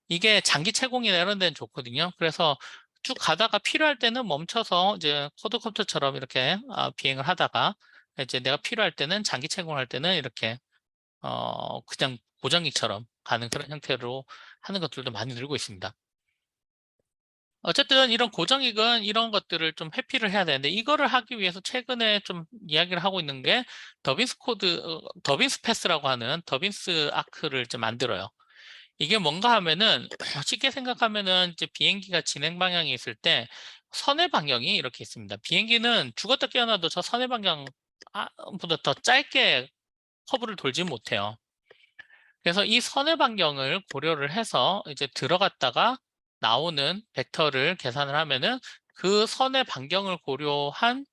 이게 장기 채공이나 이런 데는 좋거든요. 그래서 쭉 가다가 필요할 때는 멈춰서 이제 쿼드코프터처럼 이렇게 비행을 하다가 이제 내가 필요할 때는 장기 채공할 때는 이렇게 그냥 고정익처럼 가는 그런 형태로 하는 것들도 많이 늘고 있습니다. 어쨌든 이런 고정익은 이런 것들을 좀 회피를 해야 되는데 이거를 하기 위해서 최근에 좀 이야기를 하고 있는 게 더빈스 패스라고 하는 더빈스 아크를 좀 만들어요. 이게 뭔가 하면은 쉽게 생각하면은 이제 비행기가 진행 방향이 있을 때 선의 방향이 이렇게 있습니다. 비행기는 죽었다 깨어나도 저 선의 방향보다 더 짧게 커브를 돌지 못해요. 그래서 이 선의 반경을 고려를 해서 이제 들어갔다가 나오는 벡터를 계산을 하면은 그 선의 반경을 고려한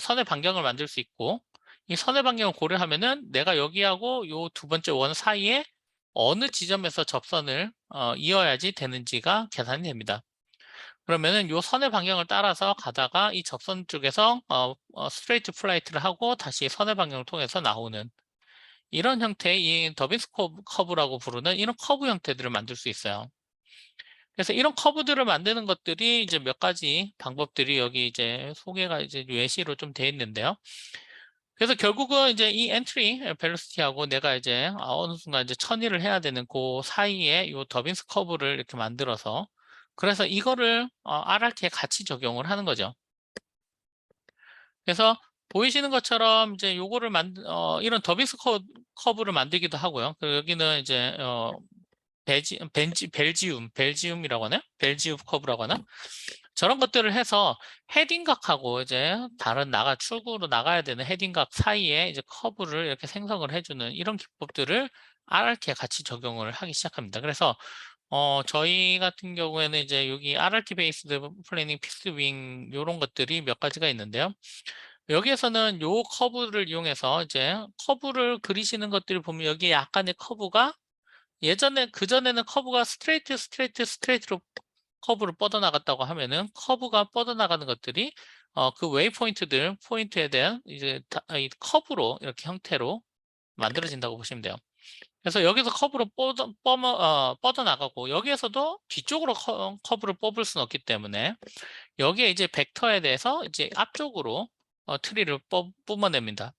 선의 반경을 만들 수 있고 이 선의 반경을 고려하면은 내가 여기하고 요 두 번째 원 사이에 어느 지점에서 접선을 이어야지 되는지가 계산이 됩니다. 그러면은 요 선의 반경을 따라서 가다가 이 접선 쪽에서 스트레이트 플라이트를 하고 다시 선의 반경을 통해서 나오는 이런 형태의 이 더빈스 커브라고 부르는 이런 커브 형태들을 만들 수 있어요. 그래서 이런 커브들을 만드는 것들이 이제 몇 가지 방법들이 여기 이제 소개가 이제 예시로 좀 돼 있는데요. 그래서 결국은 이제 이 엔트리 벨로시티하고 내가 이제 어느 순간 이제 천일을 해야 되는 그 사이에 이 더빈스 커브를 이렇게 만들어서 그래서 이거를 RRT에 같이 적용을 하는 거죠. 그래서 보이시는 것처럼 이제 요거를 이런 더빈스 커브를 만들기도 하고요. 그리고 여기는 이제 벨지움이라고 하나요? 벨지움 커브라고 하나? 저런 것들을 해서 헤딩각하고 이제 다른 출구로 나가야 되는 헤딩각 사이에 이제 커브를 이렇게 생성을 해주는 이런 기법들을 RRT에 같이 적용을 하기 시작합니다. 그래서 저희 같은 경우에는 이제 여기 RRT 베이스드 플래닝 픽스 윙 이런 것들이 몇 가지가 있는데요. 여기에서는 요 커브를 이용해서 이제 커브를 그리시는 것들을 보면 여기 약간의 커브가 그전에는 커브가 스트레이트로 커브를 뻗어나갔다고 하면은 커브가 뻗어나가는 것들이 그 포인트에 대한 이제 이 커브로 이렇게 형태로 만들어진다고 보시면 돼요. 그래서 여기서 커브로 뻗어나가고 여기에서도 뒤쪽으로 커브를 뽑을 수는 없기 때문에 여기에 이제 벡터에 대해서 이제 앞쪽으로 트리를 뿜어냅니다.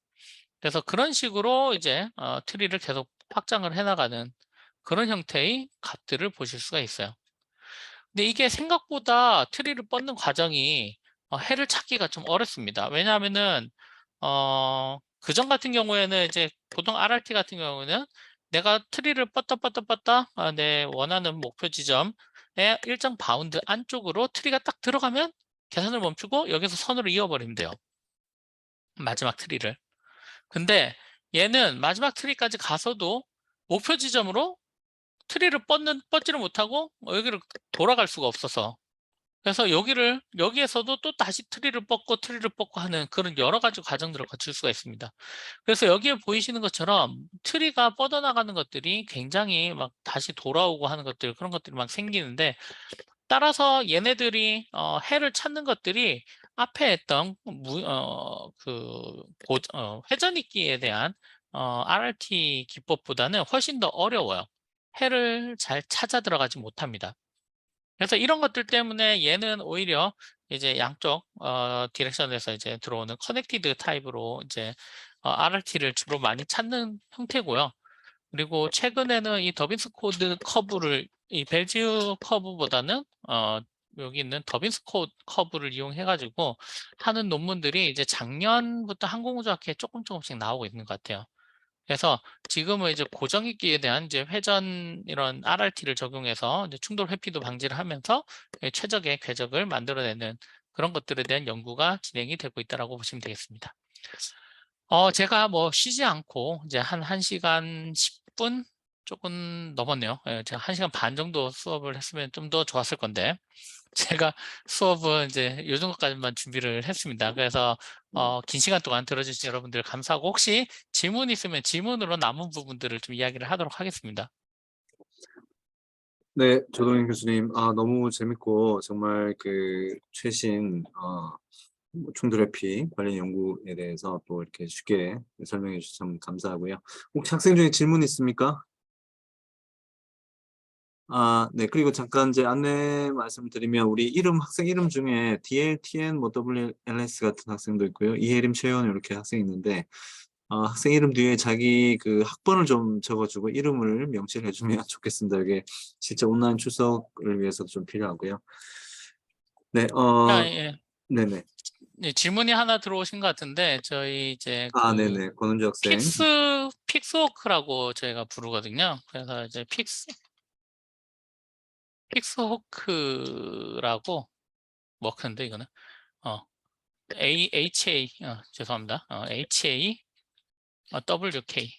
그래서 그런 식으로 이제 트리를 계속 확장을 해나가는 그런 형태의 값들을 보실 수가 있어요. 근데 이게 생각보다 트리를 뻗는 과정이 해를 찾기가 좀 어렵습니다. 왜냐하면은 그전 같은 경우에는 이제 보통 RRT 같은 경우는 내가 트리를 뻗다 내 원하는 목표 지점의 일정 바운드 안쪽으로 트리가 딱 들어가면 계산을 멈추고 여기서 선으로 이어버리면 돼요. 마지막 트리를. 근데 얘는 마지막 트리까지 가서도 목표 지점으로 트리를 뻗지를 못하고 여기를 돌아갈 수가 없어서 그래서 여기에서도 또 다시 트리를 뻗고 하는 그런 여러 가지 과정들을 거칠 수가 있습니다. 그래서 여기에 보이시는 것처럼 트리가 뻗어나가는 것들이 굉장히 막 다시 돌아오고 하는 것들 그런 것들이 막 생기는데 따라서 얘네들이 해를 찾는 것들이 앞에 했던 회전익기에 대한 RRT 기법보다는 훨씬 더 어려워요. 해를 잘 찾아 들어가지 못합니다. 그래서 이런 것들 때문에 얘는 오히려 이제 양쪽 디렉션에서 이제 들어오는 커넥티드 타입으로 이제 RRT를 주로 많이 찾는 형태고요. 그리고 최근에는 이 더빈스 코드 커브를 이 벨지우 커브보다는 여기 있는 더빈스 커브를 이용해 가지고 하는 논문들이 이제 작년부터 항공우주학회에 조금씩 나오고 있는 것 같아요. 그래서 지금은 이제 고정익기에 대한 이제 회전 이런 RRT를 적용해서 이제 충돌 회피도 방지를 하면서 최적의 궤적을 만들어내는 그런 것들에 대한 연구가 진행이 되고 있다고 보시면 되겠습니다. 제가 뭐 쉬지 않고 이제 한 1시간 10분 조금 넘었네요. 예, 제가 1시간 반 정도 수업을 했으면 좀 더 좋았을 건데 제가 수업은 이제 요 정도까지만 준비를 했습니다. 그래서 긴 시간 동안 들어주신 여러분들 감사하고 혹시 질문 있으면 질문으로 남은 부분들을 좀 이야기를 하도록 하겠습니다. 네, 조동현 교수님, 너무 재밌고 정말 그 최신 충돌 회피 관련 연구에 대해서 또 이렇게 쉽게 설명해 주셔서 참 감사하고요. 혹시 학생 중에 질문 있습니까? 네. 그리고 잠깐 이제 안내 말씀드리면 우리 학생 이름 중에 DLTN, 뭐 WLS 같은 학생도 있고요. 이혜림, 최현 이렇게 학생이 있는데 학생 이름 뒤에 자기 그 학번을 좀 적어주고 이름을 명시를 해주면 좋겠습니다. 이게 실제 온라인 출석을 위해서 좀 필요하고요. 네. 예. 네네. 네, 질문이 하나 들어오신 것 같은데 저희 이제 네네. 권은주 학생. 픽스호크라고 저희가 부르거든요. 그래서 이제 픽스호크라고 워크인데 이거는 HA 죄송합니다. HA WK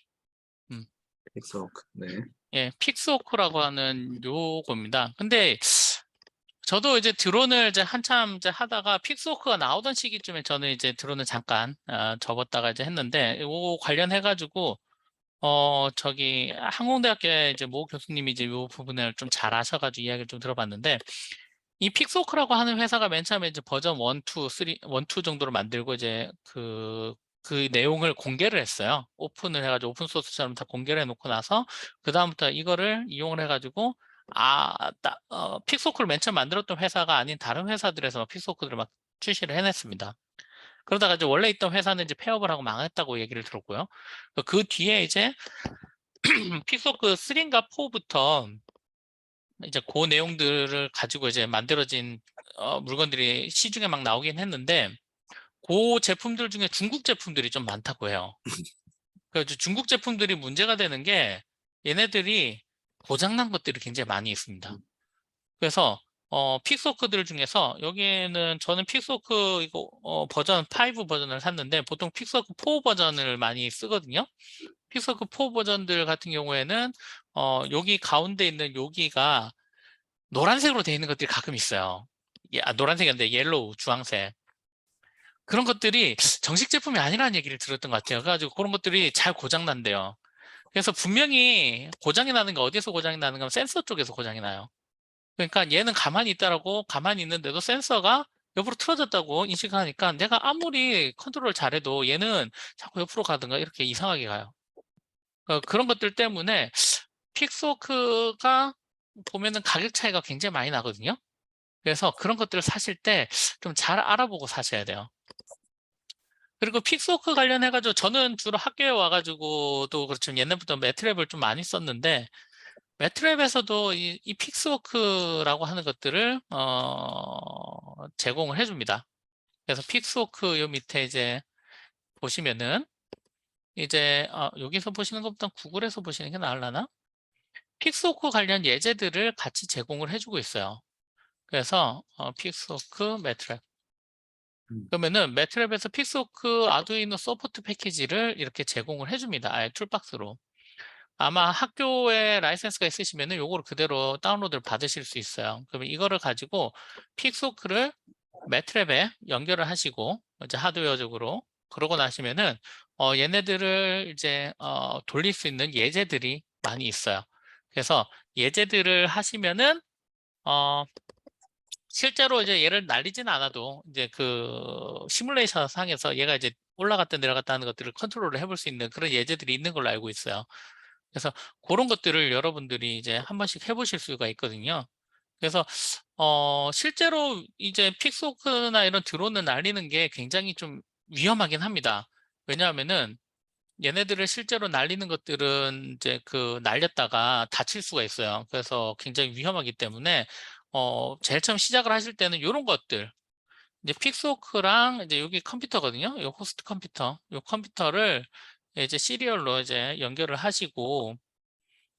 픽스워크. 네. 예, 픽스호크라고 하는 요겁니다. 근데 저도 이제 드론을 이제 한참 이제 하다가 픽스호크가 나오던 시기쯤에 저는 이제 드론을 잠깐 접었다가 이제 했는데 요거 관련해 가지고 저기 항공대학교에 이제 모 교수님이 이제 요 부분을 좀 잘 아셔가지고 이야기를 좀 들어봤는데 이 픽스호크라고 하는 회사가 맨 처음에 이제 버전 1, 2, 3, 1, 2 정도를 만들고 이제 그 내용을 공개를 했어요. 오픈을 해가지고 오픈소스처럼 다 공개를 해놓고 나서 그다음부터 이거를 이용을 해가지고 픽스호크를 맨 처음 만들었던 회사가 아닌 다른 회사들에서 픽스호크들을 막 출시를 해냈습니다. 그러다가 이제 원래 있던 회사는 이제 폐업을 하고 망했다고 얘기를 들었고요. 그 뒤에 이제 픽소크 3인가 4부터 이제 그 내용들을 가지고 이제 만들어진 물건들이 시중에 막 나오긴 했는데 그 제품들 중에 중국 제품들이 좀 많다고 해요. 그래서 중국 제품들이 문제가 되는 게 얘네들이 고장난 것들이 굉장히 많이 있습니다. 그래서 픽소크들 중에서 여기에는 저는 픽소크 이거 버전 5 버전을 샀는데 보통 픽소크 4 버전을 많이 쓰거든요. 픽소크 4 버전들 같은 경우에는 여기 가운데 있는 여기가 노란색으로 되어 있는 것들이 가끔 있어요. 노란색이 아닌데 옐로우, 주황색. 그런 것들이 정식 제품이 아니라는 얘기를 들었던 것 같아요. 그래가지고 그런 것들이 잘 고장난대요. 그래서 분명히 고장이 나는 게 어디서 고장이 나는가 하면 센서 쪽에서 고장이 나요. 그러니까 얘는 가만히 있다라고 가만히 있는데도 센서가 옆으로 틀어졌다고 인식하니까 내가 아무리 컨트롤 잘해도 얘는 자꾸 옆으로 가든가 이렇게 이상하게 가요. 그런 것들 때문에 픽소크가 보면은 가격 차이가 굉장히 많이 나거든요. 그래서 그런 것들을 사실 때 좀 잘 알아보고 사셔야 돼요. 그리고 픽소크 관련해가지고 저는 주로 학교에 와가지고도 그렇지만 옛날부터 매트랩을 좀 많이 썼는데 매트랩에서도 이 픽스워크라고 하는 것들을 제공을 해줍니다. 그래서 픽스워크 요 밑에 이제 보시면은 이제 여기서 보시는 것보다 구글에서 보시는 게 나으려나? 픽스워크 관련 예제들을 같이 제공을 해주고 있어요. 그래서 픽스워크 매트랩 그러면은 매트랩에서 픽스워크 아두이노 서포트 패키지를 이렇게 제공을 해줍니다. 아예 툴박스로. 아마 학교에 라이센스가 있으시면은 요거를 그대로 다운로드를 받으실 수 있어요. 그러면 이거를 가지고 픽소크를 매트랩에 연결을 하시고 이제 하드웨어적으로 그러고 나시면은 얘네들을 이제 돌릴 수 있는 예제들이 많이 있어요. 그래서 예제들을 하시면은 실제로 이제 얘를 날리지는 않아도 이제 그 시뮬레이션 상에서 얘가 이제 올라갔다 내려갔다 하는 것들을 컨트롤을 해볼 수 있는 그런 예제들이 있는 걸로 알고 있어요. 그래서 그런 것들을 여러분들이 이제 한 번씩 해보실 수가 있거든요. 그래서 실제로 이제 픽소크나 이런 드론을 날리는 게 굉장히 좀 위험하긴 합니다. 왜냐하면은 얘네들을 실제로 날리는 것들은 이제 그 날렸다가 다칠 수가 있어요. 그래서 굉장히 위험하기 때문에 제일 처음 시작을 하실 때는 이런 것들 이제 픽스워크랑 이제 여기 컴퓨터거든요. 이 호스트 컴퓨터, 이 컴퓨터를 이제 시리얼로 이제 연결을 하시고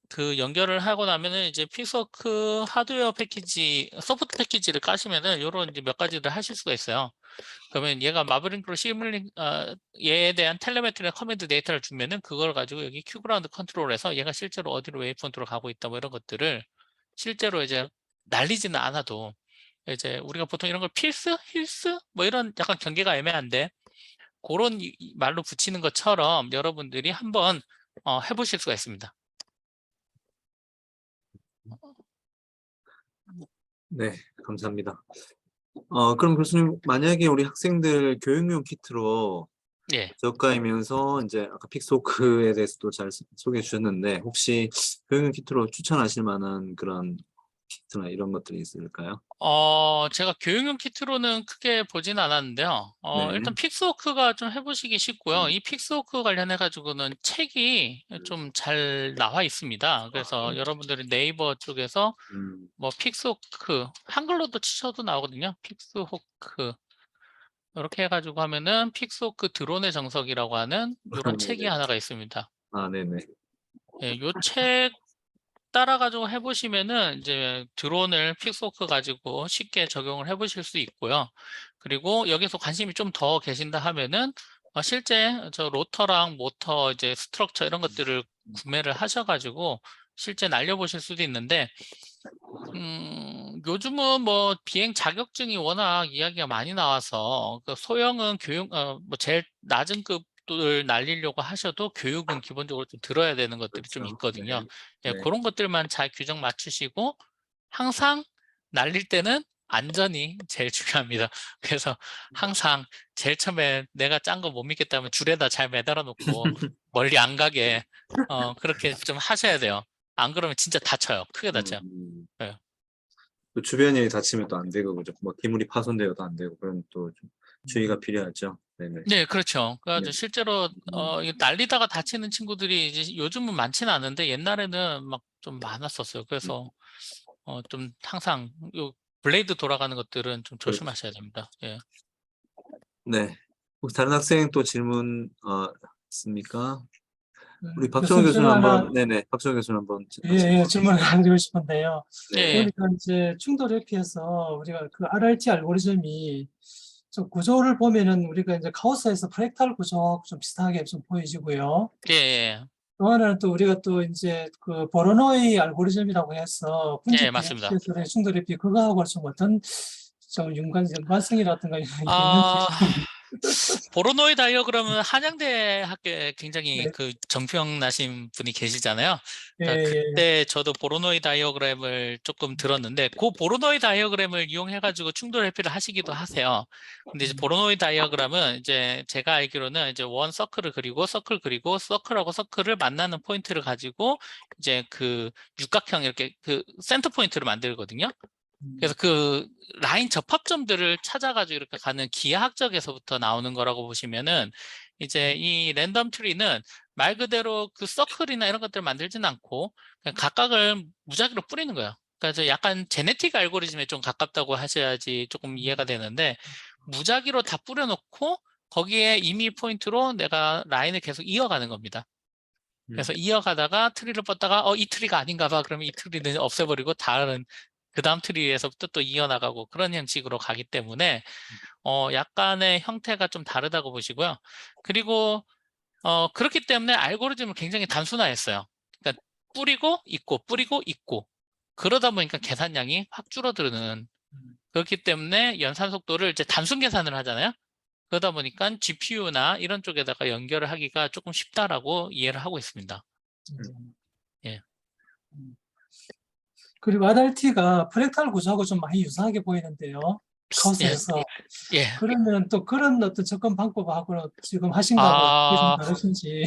그 연결을 하고 나면은 이제 픽스워크 하드웨어 패키지, 소프트 패키지를 까시면은 이런 이제 몇 가지를 하실 수가 있어요. 그러면 얘가 마블링크로 얘에 대한 텔레메트리나 커맨드 데이터를 주면은 그걸 가지고 여기 큐그라운드 컨트롤해서 얘가 실제로 어디로 웨이프론트로 가고 있다 뭐 이런 것들을 실제로 이제 날리지는 않아도 이제 우리가 보통 이런 걸 필스, 힐스 뭐 이런 약간 경계가 애매한데 그런 말로 붙이는 것처럼 여러분들이 한번 해보실 수가 있습니다. 네, 감사합니다. 그럼 교수님, 만약에 우리 학생들 교육용 키트로 예. 저가이면서 이제 아까 픽스호크에 대해서도 잘 소개해 주셨는데 혹시 교육용 키트로 추천하실 만한 그런 키트나 이런 것들이 있을까요? 제가 교육용 키트로는 크게 보진 않았는데요. 네. 일단 픽스워크가 좀 해보시기 쉽고요. 이 픽스워크 관련해가지고는 책이 좀 잘 나와 있습니다. 그래서 여러분들이 네이버 쪽에서 음, 뭐 픽스호크, 한글로도 치셔도 나오거든요. 픽스호크. 이렇게 해가지고 하면은 픽스호크 드론의 정석이라고 하는 이런 책이 네네. 하나가 있습니다. 네네. 예, 요책 따라가지고 해보시면은 이제 드론을 픽스호크 가지고 쉽게 적용을 해보실 수 있고요. 그리고 여기서 관심이 좀 더 계신다 하면은 실제 저 로터랑 모터 이제 스트럭처 이런 것들을 구매를 하셔가지고 실제 날려보실 수도 있는데 요즘은 뭐 비행 자격증이 워낙 이야기가 많이 나와서 그 소형은 뭐 제일 낮은 급을 날리려고 하셔도 교육은 기본적으로 좀 들어야 되는 것들이 좀 그렇죠. 있거든요. 네. 예, 네. 그런 것들만 잘 규정 맞추시고 항상 날릴 때는 안전이 제일 중요합니다. 그래서 항상 제일 처음에 내가 짠 거 못 믿겠다면 줄에다 잘 매달아 놓고 멀리 안 가게 그렇게 좀 하셔야 돼요. 안 그러면 진짜 다쳐요. 크게 다쳐요. 음, 예. 또 주변이 다치면 또 안 되고 그죠? 뭐 기물이 파손되어도 안 되고 그럼 또 좀 주의가 필요하죠. 네네. 네, 그렇죠. 네. 그래가지고 실제로 이게 날리다가 다치는 친구들이 이제 요즘은 많지는 않은데 옛날에는 막 좀 많았었어요. 그래서 좀 항상 요 블레이드 돌아가는 것들은 좀 그렇죠. 조심하셔야 됩니다. 예. 네. 혹시 다른 학생 또 질문 있습니까? 우리 박정호 교수님, 교수님 제가 하나, 한번, 네네, 박정호 교수님 한번 질문을 드리고 싶은데요. 예. 우리가 이제 충돌 회피에서 우리가 그 RRT 알고리즘이 좀 구조를 보면은 우리가 이제 카오스에서 프랙탈 구조하고 좀 비슷하게 좀 보여지고요. 예, 예. 또 하나는 또 우리가 또 이제 그 보로노이 알고리즘이라고 해서 예, 분집 맞습니다. DLC에서의 충돌 회피 그거하고 좀 어떤 좀 연관성이라든가 이런 게 있는지. 아, 보로노이 다이어그램은 한양대 학교에 굉장히 네. 그 정평 나신 분이 계시잖아요. 예, 그러니까 예. 그때 저도 보로노이 다이어그램을 조금 들었는데 그 보로노이 다이어그램을 이용해가지고 충돌 회피를 하시기도 하세요. 근데 이제 보로노이 다이어그램은 이제 제가 알기로는 이제 원 서클을 그리고 서클 그리고 서클하고 서클을 만나는 포인트를 가지고 이제 그 육각형 이렇게 그 센터 포인트를 만들거든요. 그래서 그 라인 접합점들을 찾아가지고 이렇게 가는 기하학적에서부터 나오는 거라고 보시면은 이제 이 랜덤 트리는 말 그대로 그 서클이나 이런 것들을 만들지는 않고 그냥 각각을 무작위로 뿌리는 거예요. 그래서 약간 제네틱 알고리즘에 좀 가깝다고 하셔야지 조금 이해가 되는데 무작위로 다 뿌려놓고 거기에 임의 포인트로 내가 라인을 계속 이어가는 겁니다. 그래서 이어가다가 트리를 뻗다가 이 트리가 아닌가 봐. 그러면 이 트리는 없애버리고 다른 그 다음 트리에서부터 또 이어나가고 그런 형식으로 가기 때문에 약간의 형태가 좀 다르다고 보시고요. 그리고 그렇기 때문에 알고리즘을 굉장히 단순화했어요. 그러니까 뿌리고 있고 그러다 보니까 계산량이 확 줄어드는 그렇기 때문에 연산 속도를 이제 단순 계산을 하잖아요. 그러다 보니까 GPU나 이런 쪽에다가 연결을 하기가 조금 쉽다라고 이해를 하고 있습니다. 예. 그리고 RRT가 프랙탈 구조하고 좀 많이 유사하게 보이는데요. 예. 카오스에서. 예. 그러면 또 그런 어떤 접근 방법하고는 지금 하신 거하고 어떻게 좀 아, 다르신지.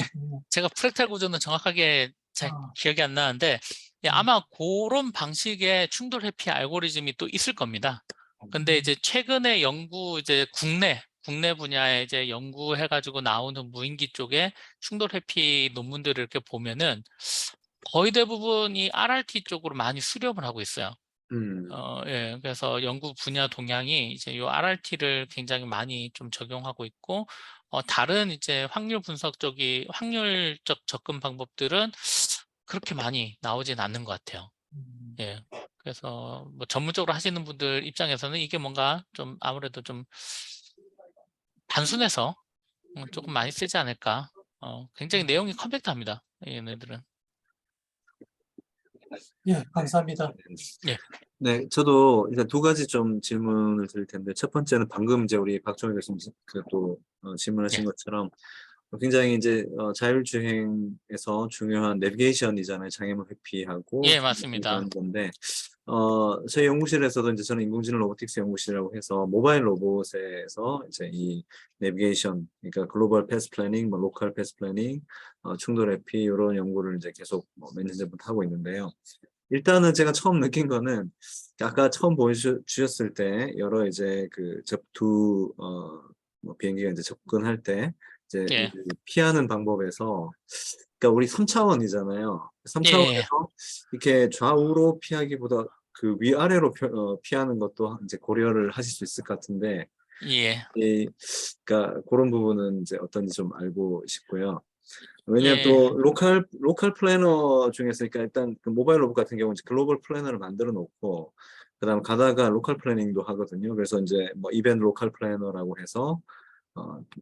제가 프랙탈 구조는 정확하게 잘 아, 기억이 안 나는데 예, 아마 그런 방식의 충돌 회피 알고리즘이 또 있을 겁니다. 근데 이제 최근에 이제 국내 분야에 이제 연구해가지고 나오는 무인기 쪽에 충돌 회피 논문들을 이렇게 보면은 거의 대부분이 RRT 쪽으로 많이 수렴을 하고 있어요. 예, 그래서 연구 분야 동향이 이제 요 RRT를 굉장히 많이 좀 적용하고 있고, 다른 이제 확률적 접근 방법들은 그렇게 많이 나오진 않는 것 같아요. 예. 그래서 뭐 전문적으로 하시는 분들 입장에서는 이게 뭔가 좀 아무래도 좀 단순해서 조금 많이 쓰지 않을까. 굉장히 내용이 컴팩트합니다. 얘네들은. 예, 감사합니다. 예, 네, 저도 이제 두 가지 좀 질문을 드릴 텐데, 첫 번째는 방금 이제 우리 박정희 교수님 그또 예, 질문하신 것처럼 굉장히 이제 자율주행에서 중요한 내비게이션이잖아요. 장애물 회피하고 예, 맞습니다. 하는 건데, 저희 연구실에서도 이제 저는 인공지능 로보틱스 연구실이라고 해서 모바일 로봇에서 이제 이 내비게이션, 그러니까 글로벌 패스 플래닝, 뭐 로컬 패스 플래닝, 충돌 회피 이런 연구를 이제 계속 몇 년 전부터 하고 있는데요. 일단은 제가 처음 느낀 거는 아까 처음 보여주셨을 때 여러 이제 뭐 비행기가 이제 접근할 때 이제 이 예, 피하는 방법에서 그러니까 우리 3차원이잖아요. 예, 예, 3차원에서 이렇게 좌우로 피하기보다 그 위아래로 피하는 것도 이제 고려를 하실 수 있을 것 같은데 예, 그러니까 그런 부분은 이제 어떤지 좀 알고 싶고요. 왜냐하면 예, 또 로컬 플래너 중에서 그러니까 일단 그 모바일 로봇 같은 경우는 이제 글로벌 플래너를 만들어 놓고 그다음 가다가 로컬 플래닝도 하거든요. 그래서 이제 뭐 이벤트 로컬 플래너라고 해서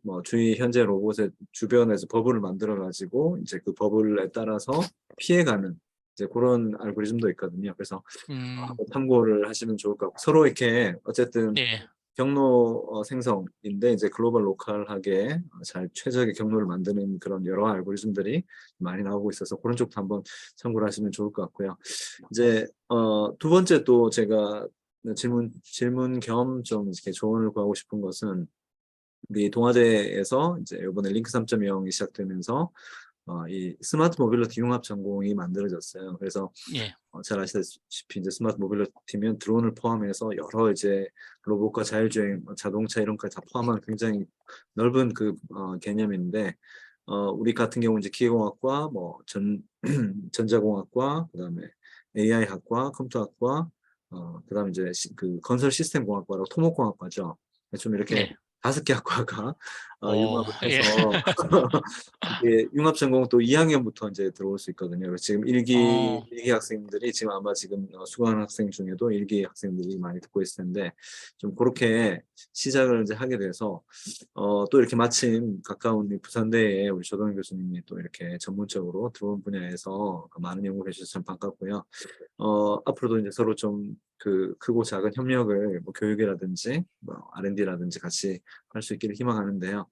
뭐 주위 현재 로봇의 주변에서 버블을 만들어 가지고 이제 그 버블에 따라서 피해가는 이제 그런 알고리즘도 있거든요. 그래서 음, 한번 참고를 하시면 좋을 것 같고 서로 이렇게 어쨌든 예. 경로 생성인데 이제 글로벌 로컬하게 잘 최적의 경로를 만드는 그런 여러 알고리즘들이 많이 나오고 있어서 그런 쪽도 한번 참고를 하시면 좋을 것 같고요. 이제 두 번째 또 제가 질문 겸 좀 이렇게 조언을 구하고 싶은 것은 우리 동아대에서 이제 이번에 링크 3.0이 시작되면서 이 스마트 모빌리티 융합 전공이 만들어졌어요. 그래서 예. 잘 아시다시피 이제 스마트 모빌리티면 드론을 포함해서 여러 이제 로봇과 자율주행, 자동차 이런 것까지 다 포함한 굉장히 넓은 그 개념인데 우리 같은 경우 이제 기계공학과, 뭐 전자공학과, 그다음에 AI학과, 컴퓨터학과, 그다음에 이제 그 건설 시스템 공학과라고 토목공학과죠. 좀 이렇게 네. 5개 학과가 오, 융합을 예. 해서 이게 융합 전공 또 2학년부터 이제 들어올 수 있거든요. 그래서 지금 어, 1기 학생들이 지금 아마 지금 수강하는 학생 중에도 1기 학생들이 많이 듣고 있을 텐데 좀 그렇게 시작을 이제 하게 돼서 또 이렇게 마침 가까운 이 부산대에 우리 조동현 교수님이 또 이렇게 전문적으로 드론 분야에서 많은 연구해 주셔서 참 반갑고요. 앞으로도 이제 서로 좀 그 크고 작은 협력을 뭐 교육이라든지 뭐 R&D라든지 같이 할 수 있기를 희망하는데요.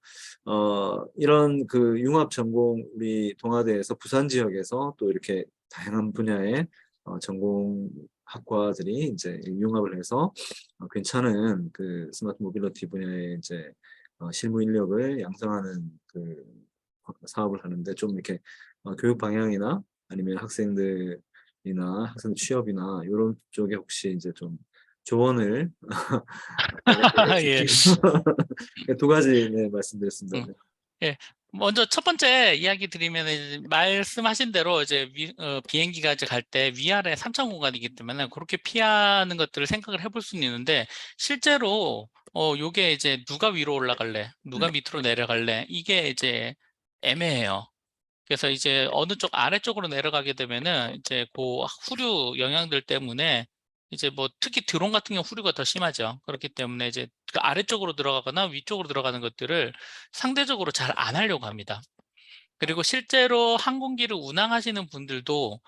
이런 그 융합 전공 우리 동아대에서 부산 지역에서 또 이렇게 다양한 분야의 전공 학과들이 이제 융합을 해서 괜찮은 그 스마트 모빌리티 분야의 이제 실무 인력을 양성하는 그 사업을 하는데 좀 이렇게 교육 방향이나 아니면 학생들이나 학생 취업이나 이런 쪽에 혹시 이제 좀 조언을 예. 두 가지 네, 말씀드렸습니다. 음. 네. 예. 먼저 첫 번째 이야기 드리면 말씀하신 대로 이제 비행기가 이제 갈 때 위아래 3차 공간이기 때문에 그렇게 피하는 것들을 생각을 해볼 수는 있는데 실제로 요게 이제 누가 위로 올라갈래, 누가 네. 밑으로 내려갈래 이게 이제 애매해요. 그래서 이제 어느 쪽 아래쪽으로 내려가게 되면은 이제 그 후류 영향들 때문에 이제 뭐 특히 드론 같은 경우 후류가 더 심하죠. 그렇기 때문에 이제 그 아래쪽으로 들어가거나 위쪽으로 들어가는 것들을 상대적으로 잘 안 하려고 합니다. 그리고 실제로 항공기를 운항하시는 분들도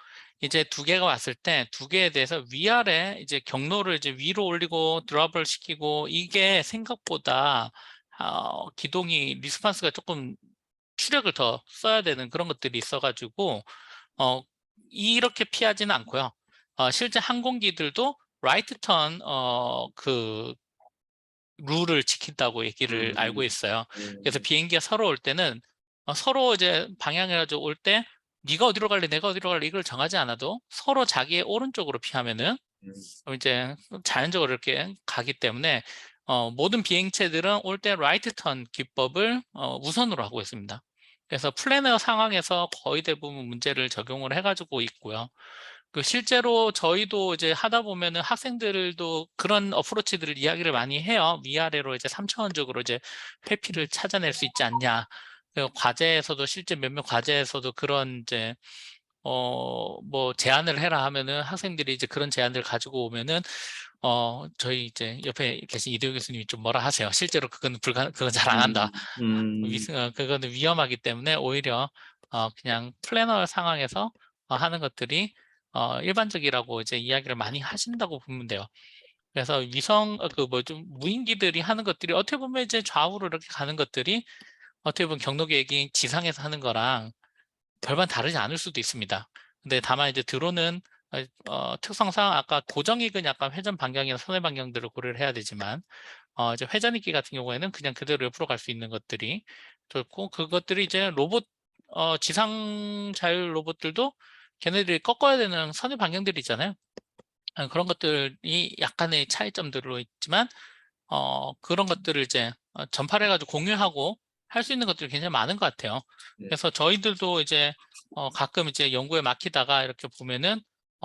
이제 두 개가 왔을 때 두 개에 대해서 위아래 이제 경로를 이제 위로 올리고 드랍을 시키고 이게 생각보다 기동이 리스판스가 조금 추력을 더 써야 되는 그런 것들이 있어가지고 어, 이렇게 피하지는 않고요. 실제 항공기들도 라이트 턴 그 룰을 지킨다고 얘기를 알고 있어요. 그래서 비행기가 서로 올 때는 서로 이제 방향해가지고 올 때 네가 어디로 갈래, 내가 어디로 갈래 이걸 정하지 않아도 서로 자기의 오른쪽으로 피하면은 이제 자연적으로 이렇게 가기 때문에 모든 비행체들은 올 때 라이트 턴 기법을 우선으로 하고 있습니다. 그래서 플래너 상황에서 거의 대부분 문제를 적용을 해가지고 있고요. 그 실제로 저희도 이제 하다 보면은 학생들도 그런 어프로치들을 이야기를 많이 해요. 위아래로 이제 3차원적으로 이제 회피를 찾아낼 수 있지 않냐. 그리고 과제에서도 실제 몇몇 과제에서도 그런 이제 뭐 제안을 해라 하면은 학생들이 이제 그런 제안을 가지고 오면은 저희 이제 옆에 계신 이대호 교수님이 좀 뭐라 하세요. 실제로 그건 잘 안 한다. 그거는 위험하기 때문에 오히려 그냥 플래너 상황에서 하는 것들이 일반적이라고 이제 이야기를 많이 하신다고 보면 돼요. 그래서 그 뭐 좀 무인기들이 하는 것들이 어떻게 보면 이제 좌우로 이렇게 가는 것들이 어떻게 보면 경로계획이 지상에서 하는 거랑 별반 다르지 않을 수도 있습니다. 근데 다만 이제 드론은 특성상 아까 고정익은 약간 회전 반경이나 선회 반경들을 고려를 해야 되지만 이제 회전익기 같은 경우에는 그냥 그대로 옆으로 갈 수 있는 것들이 좋고 그것들이 이제 로봇 지상 자율 로봇들도 걔네들이 꺾어야 되는 선의 반경들이 있잖아요. 그런 것들이 약간의 차이점들로 있지만 그런 것들을 이제 전파를 해가지고 공유하고 할 수 있는 것들이 굉장히 많은 것 같아요. 네. 그래서 저희들도 이제 가끔 이제 연구에 맡기다가 이렇게 보면은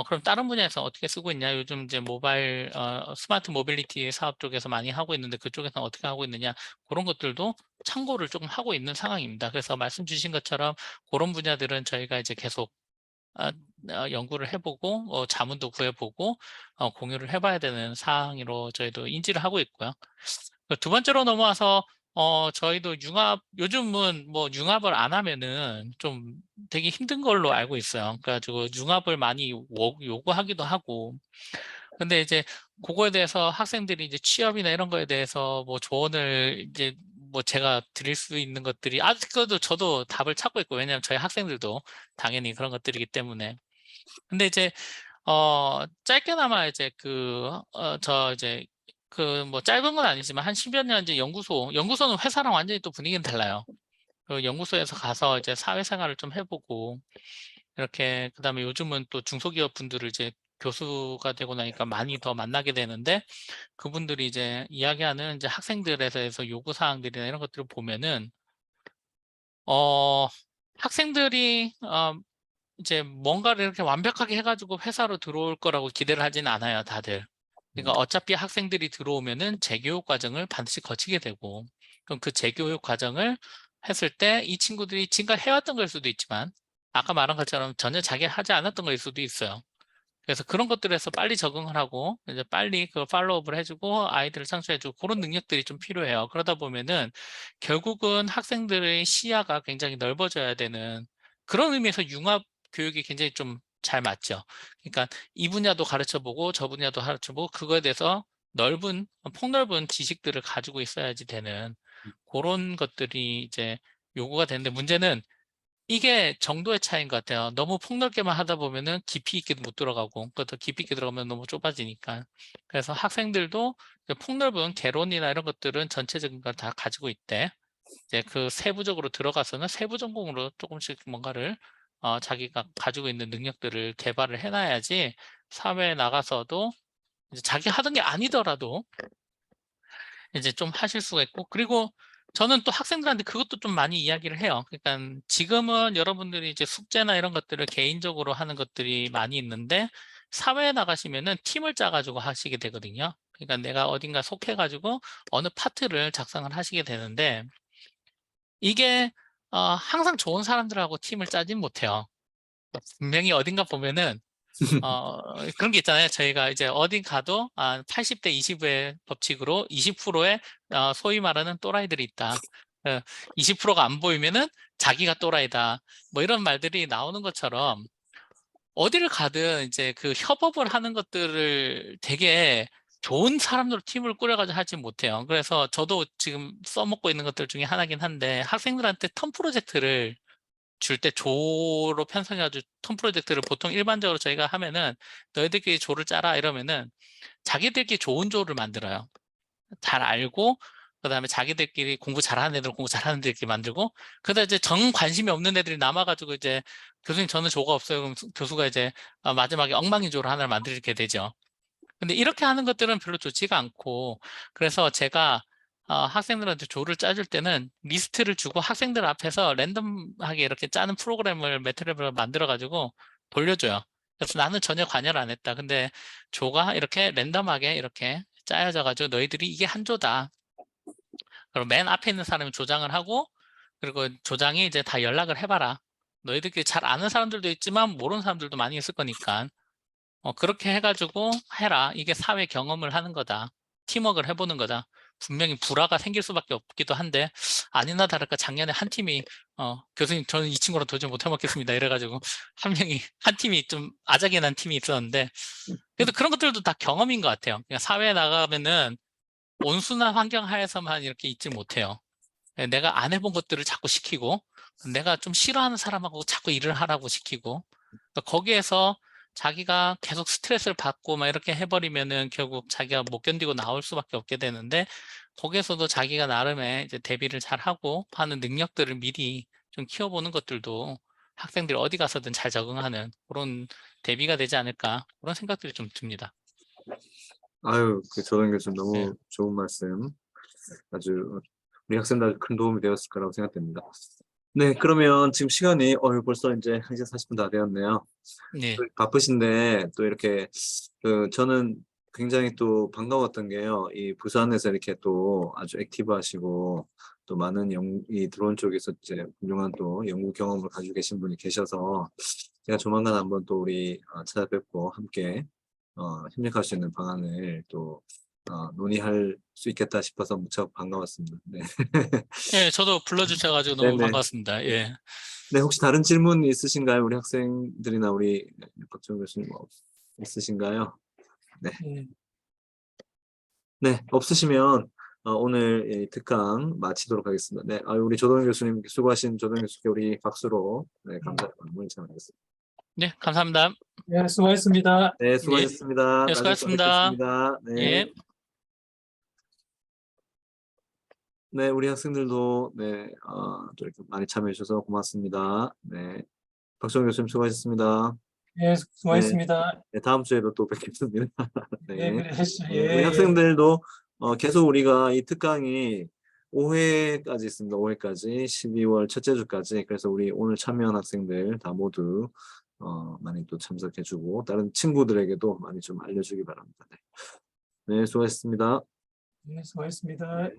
그럼 다른 분야에서 어떻게 쓰고 있냐? 요즘 이제 모바일 스마트 모빌리티 사업 쪽에서 많이 하고 있는데 그쪽에서 어떻게 하고 있느냐? 그런 것들도 참고를 조금 하고 있는 상황입니다. 그래서 말씀 주신 것처럼 그런 분야들은 저희가 이제 계속 연구를 해보고 자문도 구해보고 공유를 해봐야 되는 사항으로 저희도 인지를 하고 있고요. 두 번째로 넘어와서 저희도 요즘은 뭐 융합을 안 하면은 좀 되게 힘든 걸로 알고 있어요. 그래가지고 융합을 많이 요구하기도 하고. 근데 이제 그거에 대해서 학생들이 이제 취업이나 이런 거에 대해서 뭐 조언을 이제 뭐 제가 드릴 수 있는 것들이 아직도 저도 답을 찾고 있고 왜냐하면 저희 학생들도 당연히 그런 것들이기 때문에. 근데 이제 짧게나마 이제 이제 그 뭐 짧은 건 아니지만 한 10여 년 이제 연구소는 회사랑 완전히 또 분위기는 달라요. 그 연구소에서 가서 이제 사회생활을 좀 해보고 이렇게 그다음에 요즘은 또 중소기업 분들을 이제 교수가 되고 나니까 많이 더 만나게 되는데 그분들이 이제 이야기하는 이제 학생들에 대해서 요구 사항들이나 이런 것들을 보면은 학생들이 이제 뭔가를 이렇게 완벽하게 해가지고 회사로 들어올 거라고 기대를 하지는 않아요, 다들. 그러니까 어차피 학생들이 들어오면은 재교육 과정을 반드시 거치게 되고, 그럼 그 재교육 과정을 했을 때 이 친구들이 지금까지 해왔던 걸 수도 있지만, 아까 말한 것처럼 전혀 자기가 하지 않았던 걸 수도 있어요. 그래서 그런 것들에서 빨리 적응을 하고, 이제 빨리 그 팔로우업을 해주고, 아이들을 창출해주고, 그런 능력들이 좀 필요해요. 그러다 보면은, 결국은 학생들의 시야가 굉장히 넓어져야 되는 그런 의미에서 융합 교육이 굉장히 좀 잘 맞죠. 그러니까 이 분야도 가르쳐보고, 저 분야도 가르쳐보고, 그거에 대해서 폭넓은 지식들을 가지고 있어야지 되는 그런 것들이 이제 요구가 되는데, 문제는 이게 정도의 차이인 것 같아요. 너무 폭넓게만 하다 보면은 깊이 있게 못 들어가고, 또 깊이 있게 들어가면 너무 좁아지니까. 그래서 학생들도 폭넓은 개론이나 이런 것들은 전체적인 걸 다 가지고 있대. 이제 그 세부적으로 들어가서는 세부 전공으로 조금씩 뭔가를 자기가 가지고 있는 능력들을 개발을 해놔야지 사회에 나가서도 이제 자기 하던 게 아니더라도 이제 좀 하실 수가 있고, 그리고 저는 또 학생들한테 그것도 좀 많이 이야기를 해요. 그러니까 지금은 여러분들이 이제 숙제나 이런 것들을 개인적으로 하는 것들이 많이 있는데 사회에 나가시면은 팀을 짜가지고 하시게 되거든요. 그러니까 내가 어딘가 속해가지고 어느 파트를 작성을 하시게 되는데 이게 항상 좋은 사람들하고 팀을 짜진 못해요. 분명히 어딘가 보면은 그런 게 있잖아요. 저희가 이제 어딘 가도 80대 20의 법칙으로 20%의 소위 말하는 또라이들이 있다. 20%가 안 보이면은 자기가 또라이다. 뭐 이런 말들이 나오는 것처럼 어디를 가든 이제 그 협업을 하는 것들을 되게 좋은 사람들로 팀을 꾸려가지고 하지 못해요. 그래서 저도 지금 써먹고 있는 것들 중에 하나긴 한데 학생들한테 턴 프로젝트를 줄 때 조로 편성해가지고 톤 프로젝트를 보통 일반적으로 저희가 하면은 너희들끼리 조를 짜라 이러면은 자기들끼리 좋은 조를 만들어요. 잘 알고 그다음에 자기들끼리 공부 잘하는 애들 공부 잘하는 애들끼리 만들고 그다음 이제 정 관심이 없는 애들이 남아가지고 이제 교수님 저는 조가 없어요. 그럼 교수가 이제 마지막에 엉망인 조를 하나를 만들게 되죠. 근데 이렇게 하는 것들은 별로 좋지가 않고 그래서 제가 학생들한테 조를 짜줄 때는 리스트를 주고 학생들 앞에서 랜덤하게 이렇게 짜는 프로그램을 매트랩으로 만들어 가지고 돌려줘요. 그래서 나는 전혀 관여를 안 했다. 근데 조가 이렇게 랜덤하게 이렇게 짜여져 가지고 너희들이 이게 한 조다. 그럼 맨 앞에 있는 사람이 조장을 하고 그리고 조장이 이제 다 연락을 해봐라. 너희들끼리 잘 아는 사람들도 있지만 모르는 사람들도 많이 있을 거니까 그렇게 해가지고 해라. 이게 사회 경험을 하는 거다. 팀워크를 해보는 거다. 분명히 불화가 생길 수밖에 없기도 한데 아니나 다를까 작년에 한 팀이 교수님 저는 이 친구랑 도저히 못 해먹겠습니다. 이래가지고 한 팀이 좀 아작이 난 팀이 있었는데 그래도 그런 것들도 다 경험인 것 같아요. 그냥 사회에 나가면은 온순한 환경 하에서만 이렇게 있지 못해요. 내가 안 해본 것들을 자꾸 시키고 내가 좀 싫어하는 사람하고 자꾸 일을 하라고 시키고 그러니까 거기에서 자기가 계속 스트레스를 받고 막 이렇게 해버리면은 결국 자기가 못 견디고 나올 수밖에 없게 되는데 거기에서도 자기가 나름의 이제 대비를 잘 하고 하는 능력들을 미리 좀 키워보는 것들도 학생들이 어디 가서든 잘 적응하는 그런 대비가 되지 않을까 그런 생각들이 좀 듭니다. 아유, 그 조동 교수님 네. 너무 좋은 말씀. 아주 우리 학생들 큰 도움이 되었을 거라고 생각됩니다. 네, 그러면 지금 시간이 벌써 이제 1시 40분 다 되었네요. 네. 바쁘신데 또 이렇게 저는 굉장히 또 반가웠던 게요. 이 부산에서 이렇게 또 아주 액티브하시고 또 많은 이 드론 쪽에서 이제 훌륭한 또 연구 경험을 가지고 계신 분이 계셔서 제가 조만간 한번 또 우리 찾아뵙고 함께 협력할 수 있는 방안을 또 논의할 수 있겠다 싶어서 무척 반가웠습니다. 네. 예, 저도 불러주셔가지고 너무 네네. 반갑습니다. 예. 네, 혹시 다른 질문 있으신가요? 우리 학생들이나 우리 박정 교수님 있으신가요? 네. 네, 없으시면 오늘 이 특강 마치도록 하겠습니다. 네, 우리 조동 교수님 수고하신 조동 교수께 우리 박수로 네, 마무리 하겠습니다. 네, 감사합니다. 네, 수고하셨습니다. 네, 수고하셨습니다. 네, 나중에 또 수고하셨습니다. 뵙겠습니다. 네. 예. 네, 우리 학생들도 네, 또 이렇게 많이 참여해 주셔서 고맙습니다. 네, 박정희 교수님 수고하셨습니다. 예, 네, 수고하셨습니다. 네, 다음 주에도 또 뵙겠습니다. 예, 네, 그래 하시죠. 네, 예, 우리 예. 학생들도 계속 우리가 이 특강이 5회까지 있습니다. 5회까지 12월 첫째 주까지. 그래서 우리 오늘 참여한 학생들 다 모두 많이 또 참석해주고 다른 친구들에게도 많이 좀 알려주기 바랍니다. 네, 네 수고하셨습니다. 예, 수고하셨습니다. 네.